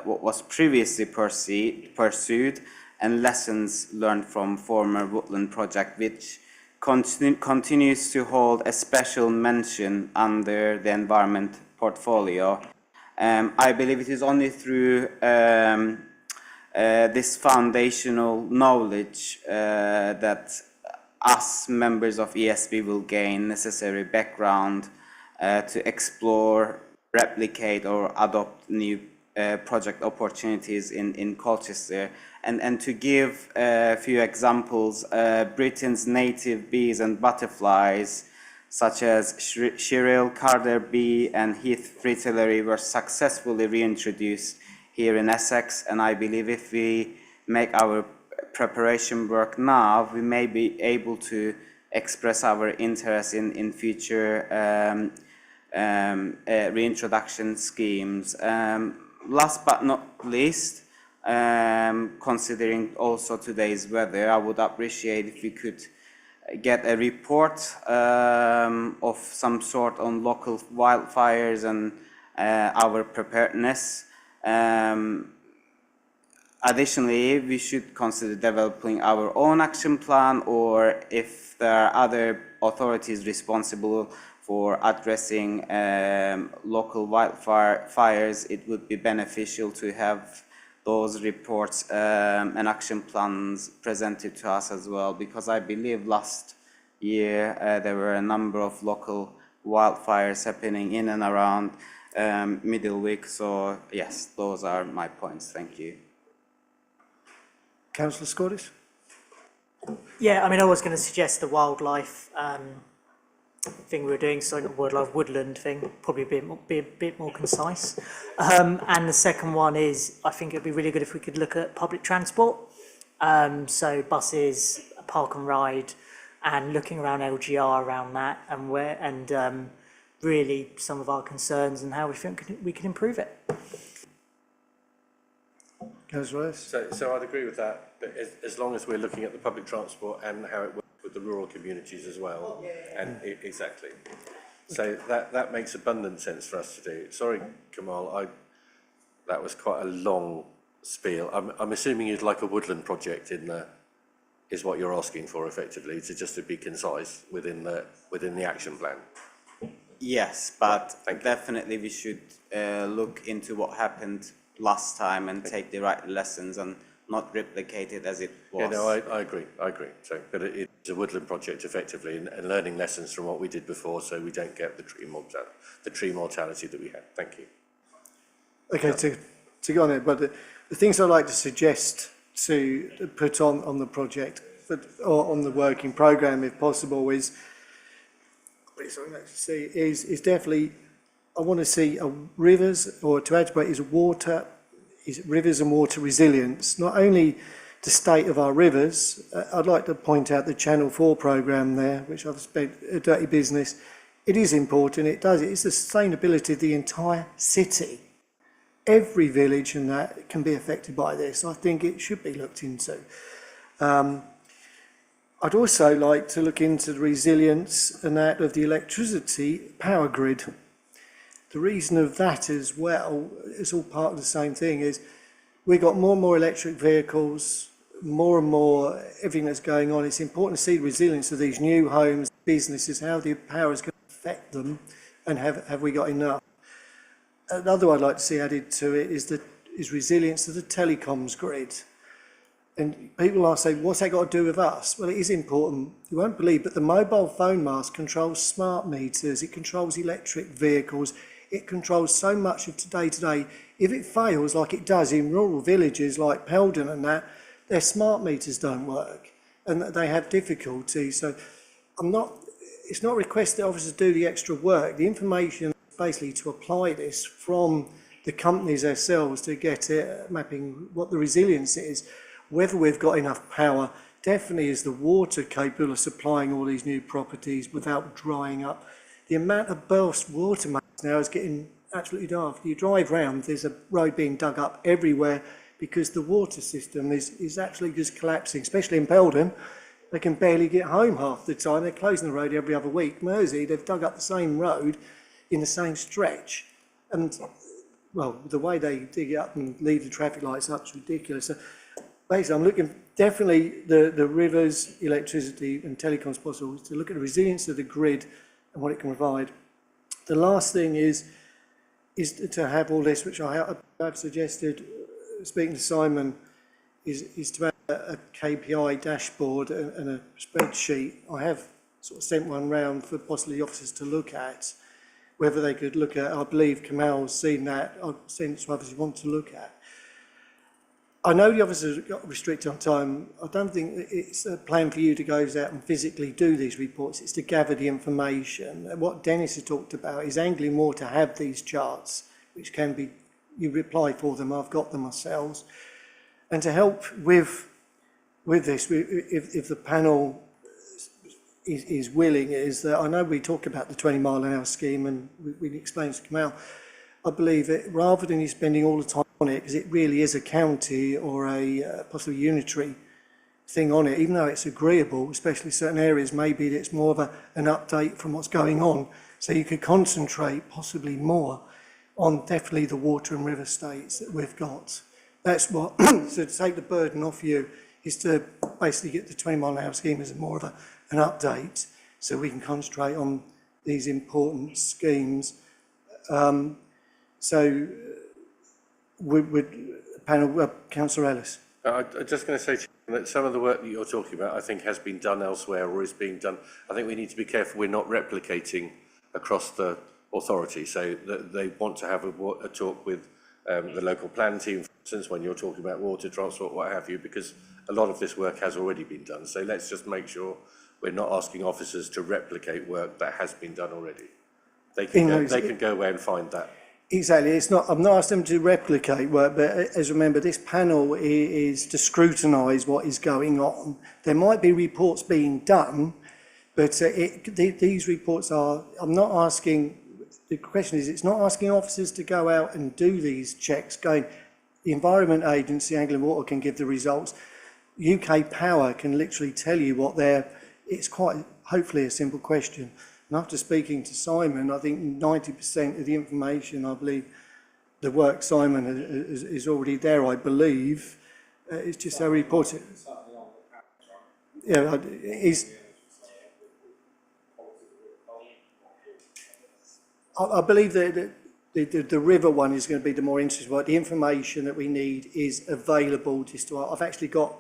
what was previously pursued and lessons learned from former Woodland Project, which continues to hold a special mention under the environment portfolio. I believe it is only through this foundational knowledge that us members of ESB will gain necessary background to explore, replicate or adopt new project opportunities in Colchester. And to give a few examples, Britain's native bees and butterflies such as Shirrell, Carder bee and Heath fritillary were successfully reintroduced here in Essex, and I believe if we make our preparation work now, we may be able to express our interest in future reintroduction schemes. Last but not least, considering also today's weather, I would appreciate if we could get a report of some sort on local wildfires and our preparedness. Additionally, we should consider developing our own action plan, or if there are other authorities responsible for addressing local wildfires, it would be beneficial to have those reports and action plans presented to us as well, because I believe last year there were a number of local wildfires happening in and around Middlewick. So yes, those are my points. Thank you. Councillor Scottish? Yeah, I mean, I was going to suggest the wildlife thing we were doing, so not wildlife, woodland thing, probably be a bit more concise. And the second one is, I think it'd be really good if we could look at public transport. So buses, park and ride, and looking around LGR around that, and really some of our concerns and how we think we can improve it. Councillor Rice? So I'd agree with that, but as long as we're looking at the public transport and how it works with the rural communities as well. And exactly. So that makes abundant sense for us to do. Sorry, Kamal, that was quite a long spiel. I'm assuming you'd like a woodland project in there, is what you're asking for effectively, to be concise within the action plan. Yes, but definitely we should look into what happened last time and take the right lessons and not replicate it as it was. Yeah, no, I agree. So, but it's a woodland project effectively, and learning lessons from what we did before, so we don't get the tree mortality that we had. Thank you. Okay, to go on it, but the things I'd like to suggest to put on the project, or on the working programme if possible, is definitely, I want to see rivers, or to add to it, is rivers and water resilience. Not only the state of our rivers, I'd like to point out the Channel 4 programme there, which I've spent a dirty business. It is important, it's the sustainability of the entire city. Every village and that can be affected by this. I think it should be looked into. I'd also like to look into the resilience and that of the electricity power grid. The reason of that as well, it's all part of the same thing, is we've got more and more electric vehicles, more and more everything that's going on. It's important to see the resilience of these new homes, businesses, how the power is going to affect them, and have we got enough. Another I'd like to see added to it is resilience of the telecoms grid. And people are saying, what's that got to do with us? Well, it is important. You won't believe, but the mobile phone mast controls smart meters, it controls electric vehicles, it controls so much of today. If it fails, like it does in rural villages like Peldon and that, their smart meters don't work and they have difficulty. So it's not requested that officers do the extra work. The information is basically to apply this from the companies themselves to get it, mapping what the resilience is. Whether we've got enough power, definitely is the water capable of supplying all these new properties without drying up. The amount of burst water mains now is getting absolutely daft. You drive round, there's a road being dug up everywhere because the water system is actually just collapsing, especially in Peldon. They can barely get home half the time. They're closing the road every other week. Mersey, they've dug up the same road in the same stretch. And, well, the way they dig it up and leave the traffic lights up is ridiculous. So, basically, I'm looking definitely the rivers, electricity and telecoms possible to look at the resilience of the grid and what it can provide. The last thing is to have all this, which I have suggested, speaking to Simon, is to have a KPI dashboard and a spreadsheet. I have sort of sent one round for possibly the officers to look at, whether they could look at. I believe Kamal's seen that. I've seen it to others who want to look at. I know the officers got restricted on time. I don't think it's a plan for you to go out and physically do these reports. It's to gather the information. And what Dennis has talked about is angling more to have these charts, which can be, you reply for them, I've got them myself. And to help with this, if the panel is willing, is that I know we talk about the 20 mile an hour scheme and we explained to Kamal. I believe that rather than you spending all the time on it, because it really is a county or a possibly unitary thing on it, even though it's agreeable, especially certain areas, maybe it's more of an update from what's going on. So you could concentrate possibly more on definitely the water and river states that we've got. That's what, so to take the burden off you is to basically get the 20 mile an hour scheme as more of an update, so we can concentrate on these important schemes. So, would panel, Councillor Ellis? I'm just going to say to you that some of the work that you're talking about, I think, has been done elsewhere or is being done. I think we need to be careful we're not replicating across the authority. So that they want to have a talk with the local plan team, for instance, when you're talking about water, transport, what have you, because a lot of this work has already been done. So let's just make sure we're not asking officers to replicate work that has been done already. They can go away and find that. Exactly. It's not. I'm not asking them to replicate work, but as remember, this panel is to scrutinise what is going on. There might be reports being done, but these reports are. I'm not asking. The question is, it's not asking officers to go out and do these checks. The Environment Agency, Anglian Water, can give the results. UK Power can literally tell you what they're. It's quite hopefully a simple question. And after speaking to Simon, I think 90% of the information, I believe, the work Simon is already there, I believe. It's just how he put it. Yeah, I believe that the river one is going to be the more interesting one. The information that we need is available just to. I've actually got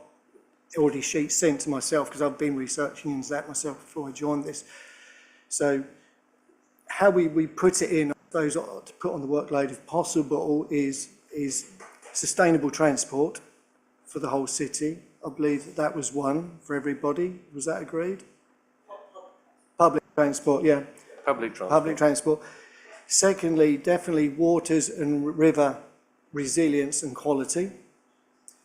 already sheets sent to myself because I've been researching into that myself before I joined this. So how we put it in, those to put on the workload if possible, is sustainable transport for the whole city. I believe that was one for everybody. Was that agreed? Public transport, yeah. Public transport. Public transport. Secondly, definitely waters and river resilience and quality.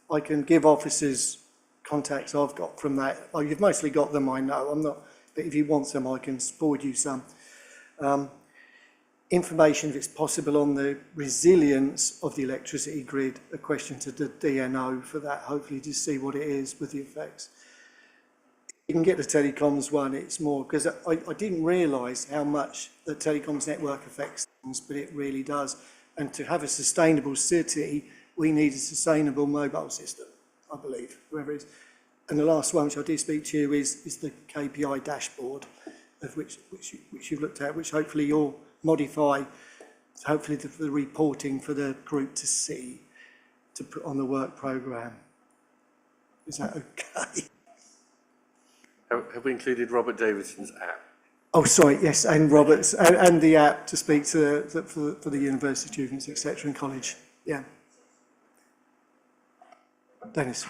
I can give officers contacts I've got from that. Oh, you've mostly got them, I know. I'm not. But if you want some, I can forward you some. Information, if it's possible, on the resilience of the electricity grid, a question to the DNO for that, hopefully to see what it is with the effects. You can get the telecoms one, it's more, because I didn't realise how much the telecoms network affects things, but it really does. And to have a sustainable city, we need a sustainable mobile system, I believe, whoever it is. And the last one, which I did speak to you, is the KPI dashboard, of which you've looked at, which hopefully you'll modify, hopefully the reporting for the group to see, to put on the work programme. Is that okay? Have we included Robert Davidson's app? Oh, sorry, yes, and Robert's, and the app to speak to for the university students, etc., and college. Yeah. Dennis.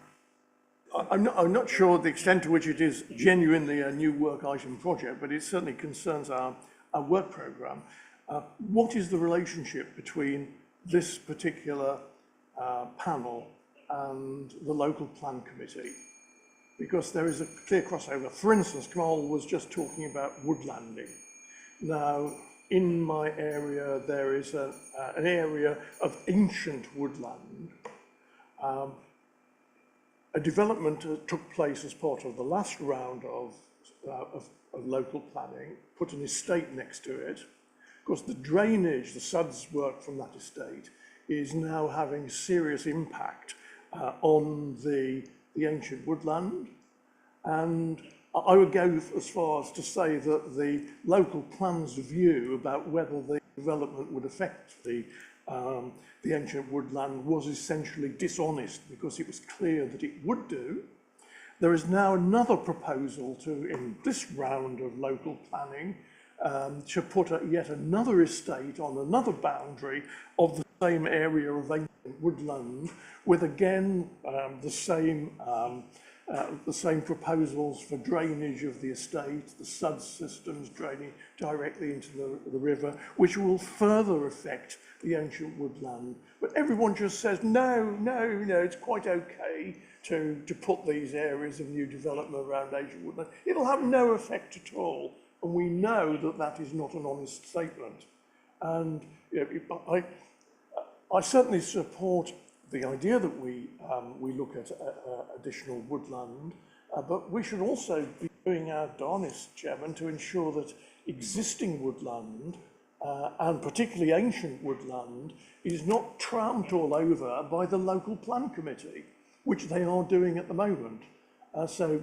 I'm not sure the extent to which it is genuinely a new work item project, but it certainly concerns our work programme. What is the relationship between this particular panel and the local plan committee? Because there is a clear crossover. For instance, Kamal was just talking about woodlanding. Now, in my area, there is an area of ancient woodland. A development took place as part of the last round of local planning, put an estate next to it. Of course, the drainage, the SUDS work from that estate, is now having serious impact on the ancient woodland. And I would go as far as to say that the local plan's view about whether the development would affect the ancient woodland was essentially dishonest, because it was clear that it would do. There is now another proposal in this round of local planning to put yet another estate on another boundary of the same area of ancient woodland, with again the same proposals for drainage of the estate, the SUDS systems draining directly into the river, which will further affect the ancient woodland. But everyone just says, no, it's quite okay to put these areas of new development around ancient woodland. It'll have no effect at all. And we know that that is not an honest statement. And I certainly support the idea that we look at additional woodland, but we should also be doing our darnest, Chairman, to ensure that existing woodland, and particularly ancient woodland, is not tramped all over by the local plan committee, which they are doing at the moment. So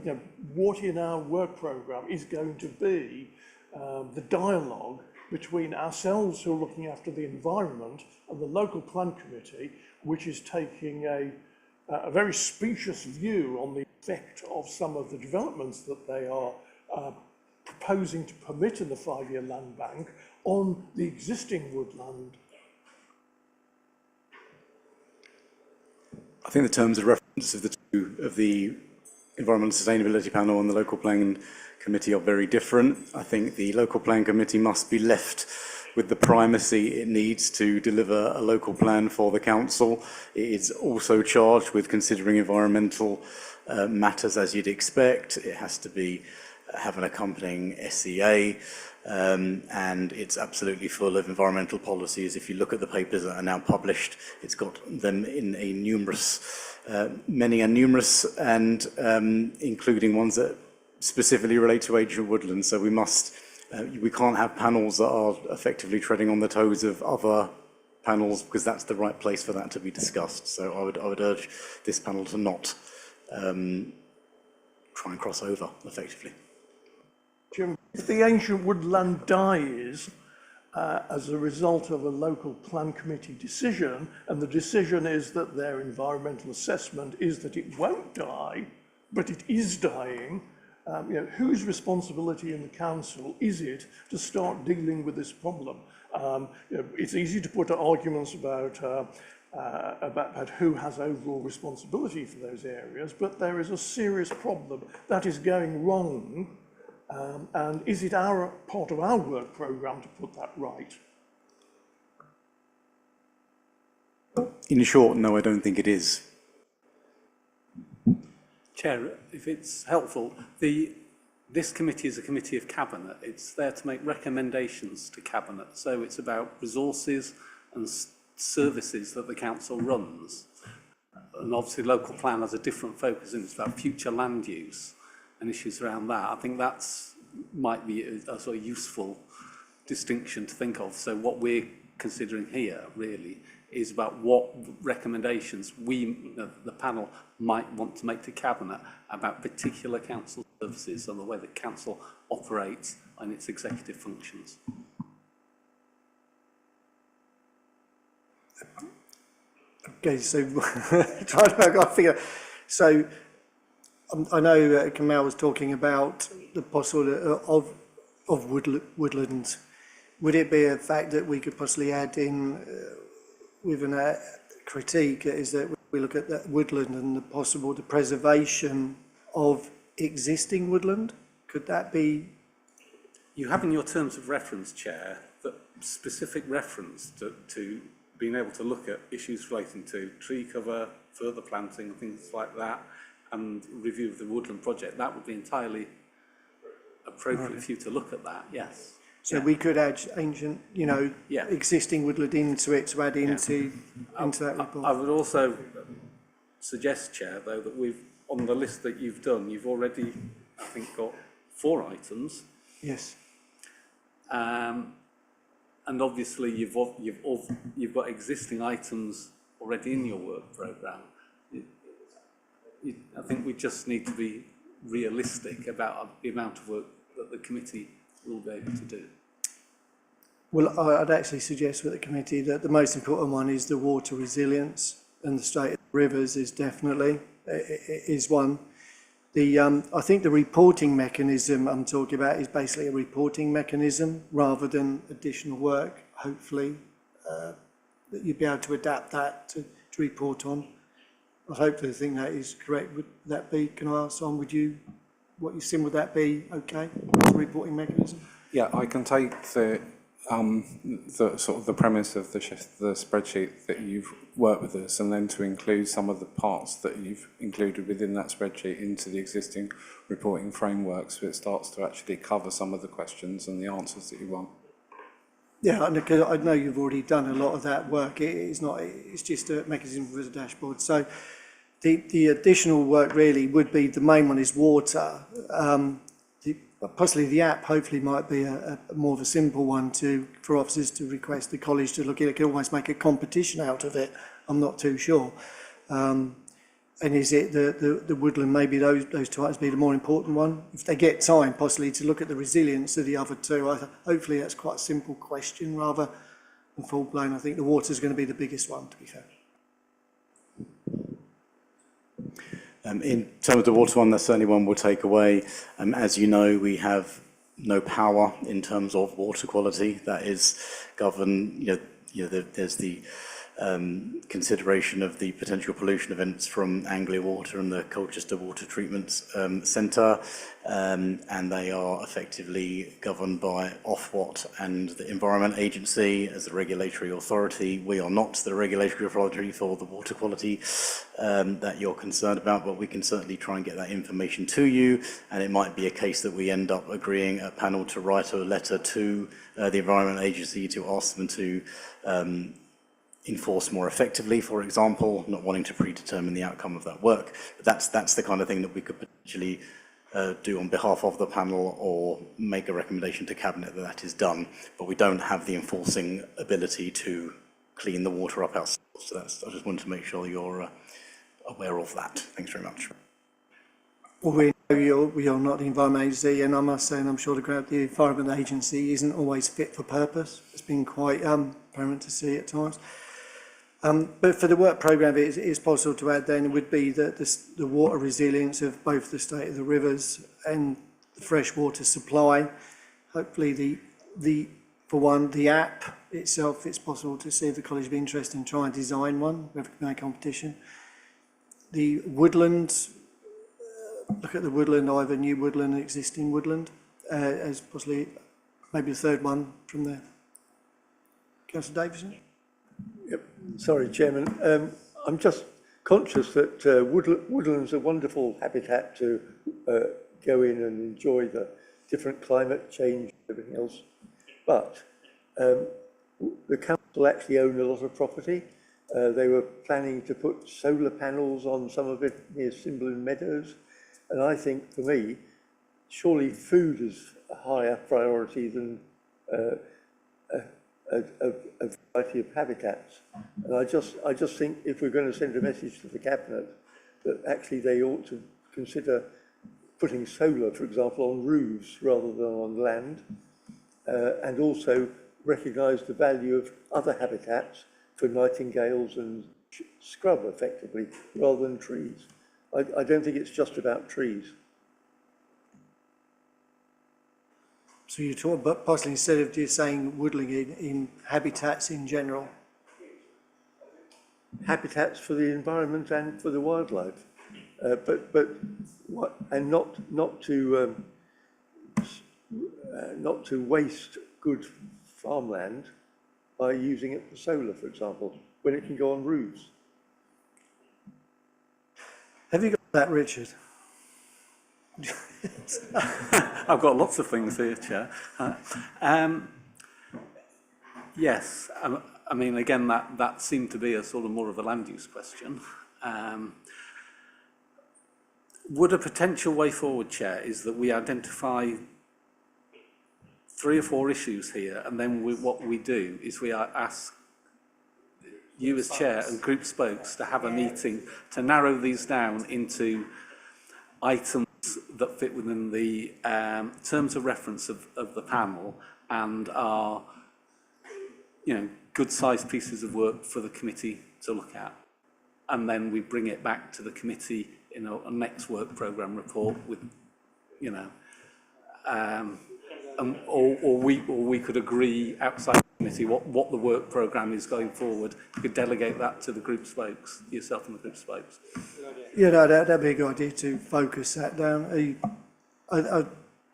what in our work programme is going to be the dialogue between ourselves who are looking after the environment and the local plan committee, which is taking a very specious view on the effect of some of the developments that they are proposing to permit in the 5-year land bank on the existing woodland. I think the terms of reference of the Environmental Sustainability Panel and the Local Planning Committee are very different. I think the Local Planning Committee must be left with the primacy it needs to deliver a local plan for the council. It is also charged with considering environmental matters as you'd expect. It has to have an accompanying SEA, and it's absolutely full of environmental policies. If you look at the papers that are now published, it's got them in a many and numerous, and including ones that specifically relate to ancient woodlands. So we can't have panels that are effectively treading on the toes of other panels, because that's the right place for that to be discussed. So I would urge this panel to not try and cross over effectively. Jim, if the ancient woodland dies as a result of a local plan committee decision, and the decision is that their environmental assessment is that it won't die, but it is dying, whose responsibility in the council is it to start dealing with this problem? It's easy to put arguments about who has overall responsibility for those areas, but there is a serious problem that is going wrong. And is it part of our work programme to put that right? In short, no, I don't think it is. Chair, if it's helpful, this committee is a committee of Cabinet. It's there to make recommendations to Cabinet. So it's about resources and services that the council runs. And obviously local plan has a different focus, and it's about future land use and issues around that. I think might be a sort of useful distinction to think of. So what we're considering here really is about what recommendations the panel might want to make to Cabinet about particular council services and the way that council operates and its executive functions. Okay, so trying to work out figure. So I know Kamal was talking about the possibility of woodlands. Would it be a fact that we could possibly add in with a critique, is that we look at that woodland and the preservation of existing woodland? Could that be? You have in your terms of reference, Chair, that specific reference to being able to look at issues relating to tree cover, further planting, things like that, and review of the woodland project. That would be entirely appropriate for you to look at that, yes. So we could add ancient, existing woodland into it to add into that report. I would also suggest, Chair, though, that on the list that you've done, you've already, I think, got 4 items. Yes. And obviously you've got existing items already in your work programme. I think we just need to be realistic about the amount of work that the committee will be able to do. Well, I'd actually suggest with the committee that the most important one is the water resilience, and the state of the rivers is definitely is one. I think the reporting mechanism I'm talking about is basically a reporting mechanism rather than additional work, hopefully, that you'd be able to adapt that to report on. I hope to think that is correct. Would that be, can I ask on, would that be okay, as a reporting mechanism? Yeah, I can take the sort of the premise of the spreadsheet that you've worked with us, and then to include some of the parts that you've included within that spreadsheet into the existing reporting framework, so it starts to actually cover some of the questions and the answers that you want. Yeah, because I know you've already done a lot of that work. It's just a mechanism for the dashboard. So the additional work really would be, the main one is water. Possibly the app hopefully might be a more of a simple one for officers to request the college to look at. It could almost make a competition out of it. I'm not too sure. And is it the woodland, maybe those two items be the more important one? If they get time possibly to look at the resilience of the other two, hopefully that's quite a simple question rather than full blown. I think the water's going to be the biggest one, to be fair. In terms of the water one, that's certainly one we'll take away. As you know, we have no power in terms of water quality. That is governed, there's the consideration of the potential pollution events from Anglia Water and the Colchester Water Treatment Centre, and they are effectively governed by Ofwat and the Environment Agency as the regulatory authority. We are not the regulatory authority for the water quality that you're concerned about, but we can certainly try and get that information to you, and it might be a case that we end up agreeing a panel to write a letter to the Environment Agency to ask them to enforce more effectively, for example, not wanting to predetermine the outcome of that work. But that's the kind of thing that we could potentially do on behalf of the panel, or make a recommendation to Cabinet that is done. But we don't have the enforcing ability to clean the water up ourselves. So I just wanted to make sure you're aware of that. Thanks very much. Well, we know you're not the Environment Agency, and I must say, and I'm sure the Environment Agency isn't always fit for purpose. It's been quite apparent to see at times. But for the work programme, it is possible to add then would be the water resilience of both the state of the rivers and the freshwater supply. Hopefully for one, the app itself, it's possible to see if the college would be interested in trying to design one, whether it can make competition. The woodland, look at the woodland, either new woodland or existing woodland, as possibly maybe the third one from there. Councillor Davison? Yep. Sorry, Chairman. I'm just conscious that woodlands are wonderful habitat to go in and enjoy the different climate change and everything else. But the council actually own a lot of property. They were planning to put solar panels on some of it near Simblin Meadows. And I think, for me, surely food is a higher priority than a variety of habitats. And I just think if we're going to send a message to the Cabinet that actually they ought to consider putting solar, for example, on roofs rather than on land, and also recognise the value of other habitats for nightingales and scrub, effectively, rather than trees. I don't think it's just about trees. So you're talking about possibly, instead of just saying woodland, in habitats in general? Habitats for the environment and for the wildlife, and not to waste good farmland by using it for solar, for example, when it can go on roofs. Have you got that, Richard? I've got lots of things here, Chair. Yes, I mean, again, that seemed to be a sort of more of a land use question. Would a potential way forward, Chair, is that we identify 3 or 4 issues here, and then what we do is we ask you as Chair and group spokes to have a meeting to narrow these down into items that fit within the terms of reference of the panel and are, good-sized pieces of work for the committee to look at. And then we bring it back to the committee in a next work programme report with, or we could agree outside the committee what the work programme is going forward. You could delegate that to the group spokes, yourself and the group spokes. Yeah, no, that'd be a good idea to focus that down.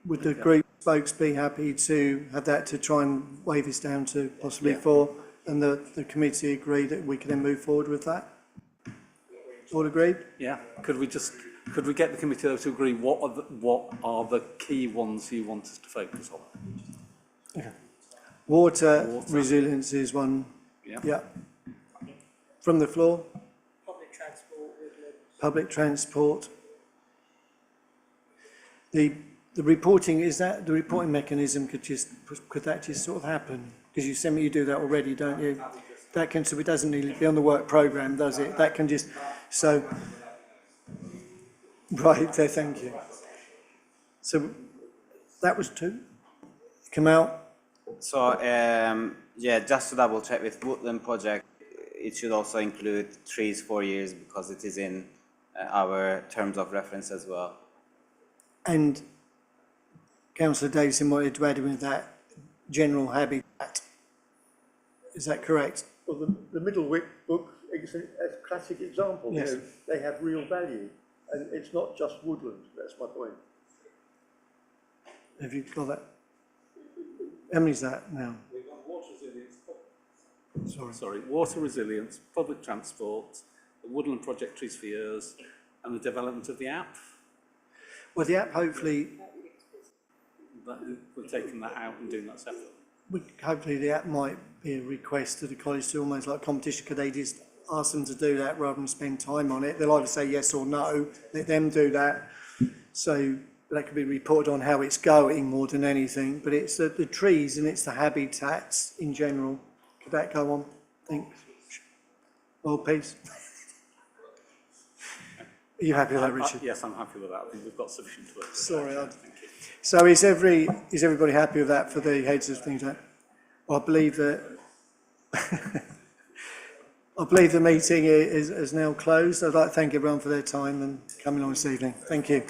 Would the group spokes be happy to have that to try and wave this down to possibly 4, and the committee agree that we can then move forward with that? All agreed? Yeah. Could we get the committee though to agree what are the key ones you want us to focus on? Okay. Water resilience is one. Yeah. Yeah. From the floor? Public transport, woodlands. Public transport. The reporting, is that the reporting mechanism could that just sort of happen? Because you send me, you do that already, don't you? That can, so it doesn't need to be on the work programme, does it? That can just, so Right, there, thank you. So that was 2. Kamal? So, yeah, just to double check with woodland project, it should also include trees 4 years because it is in our terms of reference as well. And Councillor Davison wanted to add in with that general habitat. Is that correct? Well, the Middlewick book is a classic example. Yes. You know, they have real value, and it's not just woodland. That's my point. Have you got that? How many's that now? We've got water resilience. Sorry. Water resilience, public transport, the woodland project Trees for Years, and the development of the app. Well, the app, hopefully, We're taking that out and doing that separately. hopefully the app might be a request to the college to almost like competition. Could they just ask them to do that rather than spend time on it? They'll either say yes or no, let them do that. So that could be reported on how it's going more than anything, but it's the trees and it's the habitats in general. Could that go on? Thanks. Well, peace. Are you happy with that, Richard? Yes, I'm happy with that. I think we've got sufficient work. Sorry, Thank you. So is everybody happy with that for the heads of things? Well, I believe that I believe the meeting is now closed. I'd like to thank everyone for their time and coming on this evening. Thank you.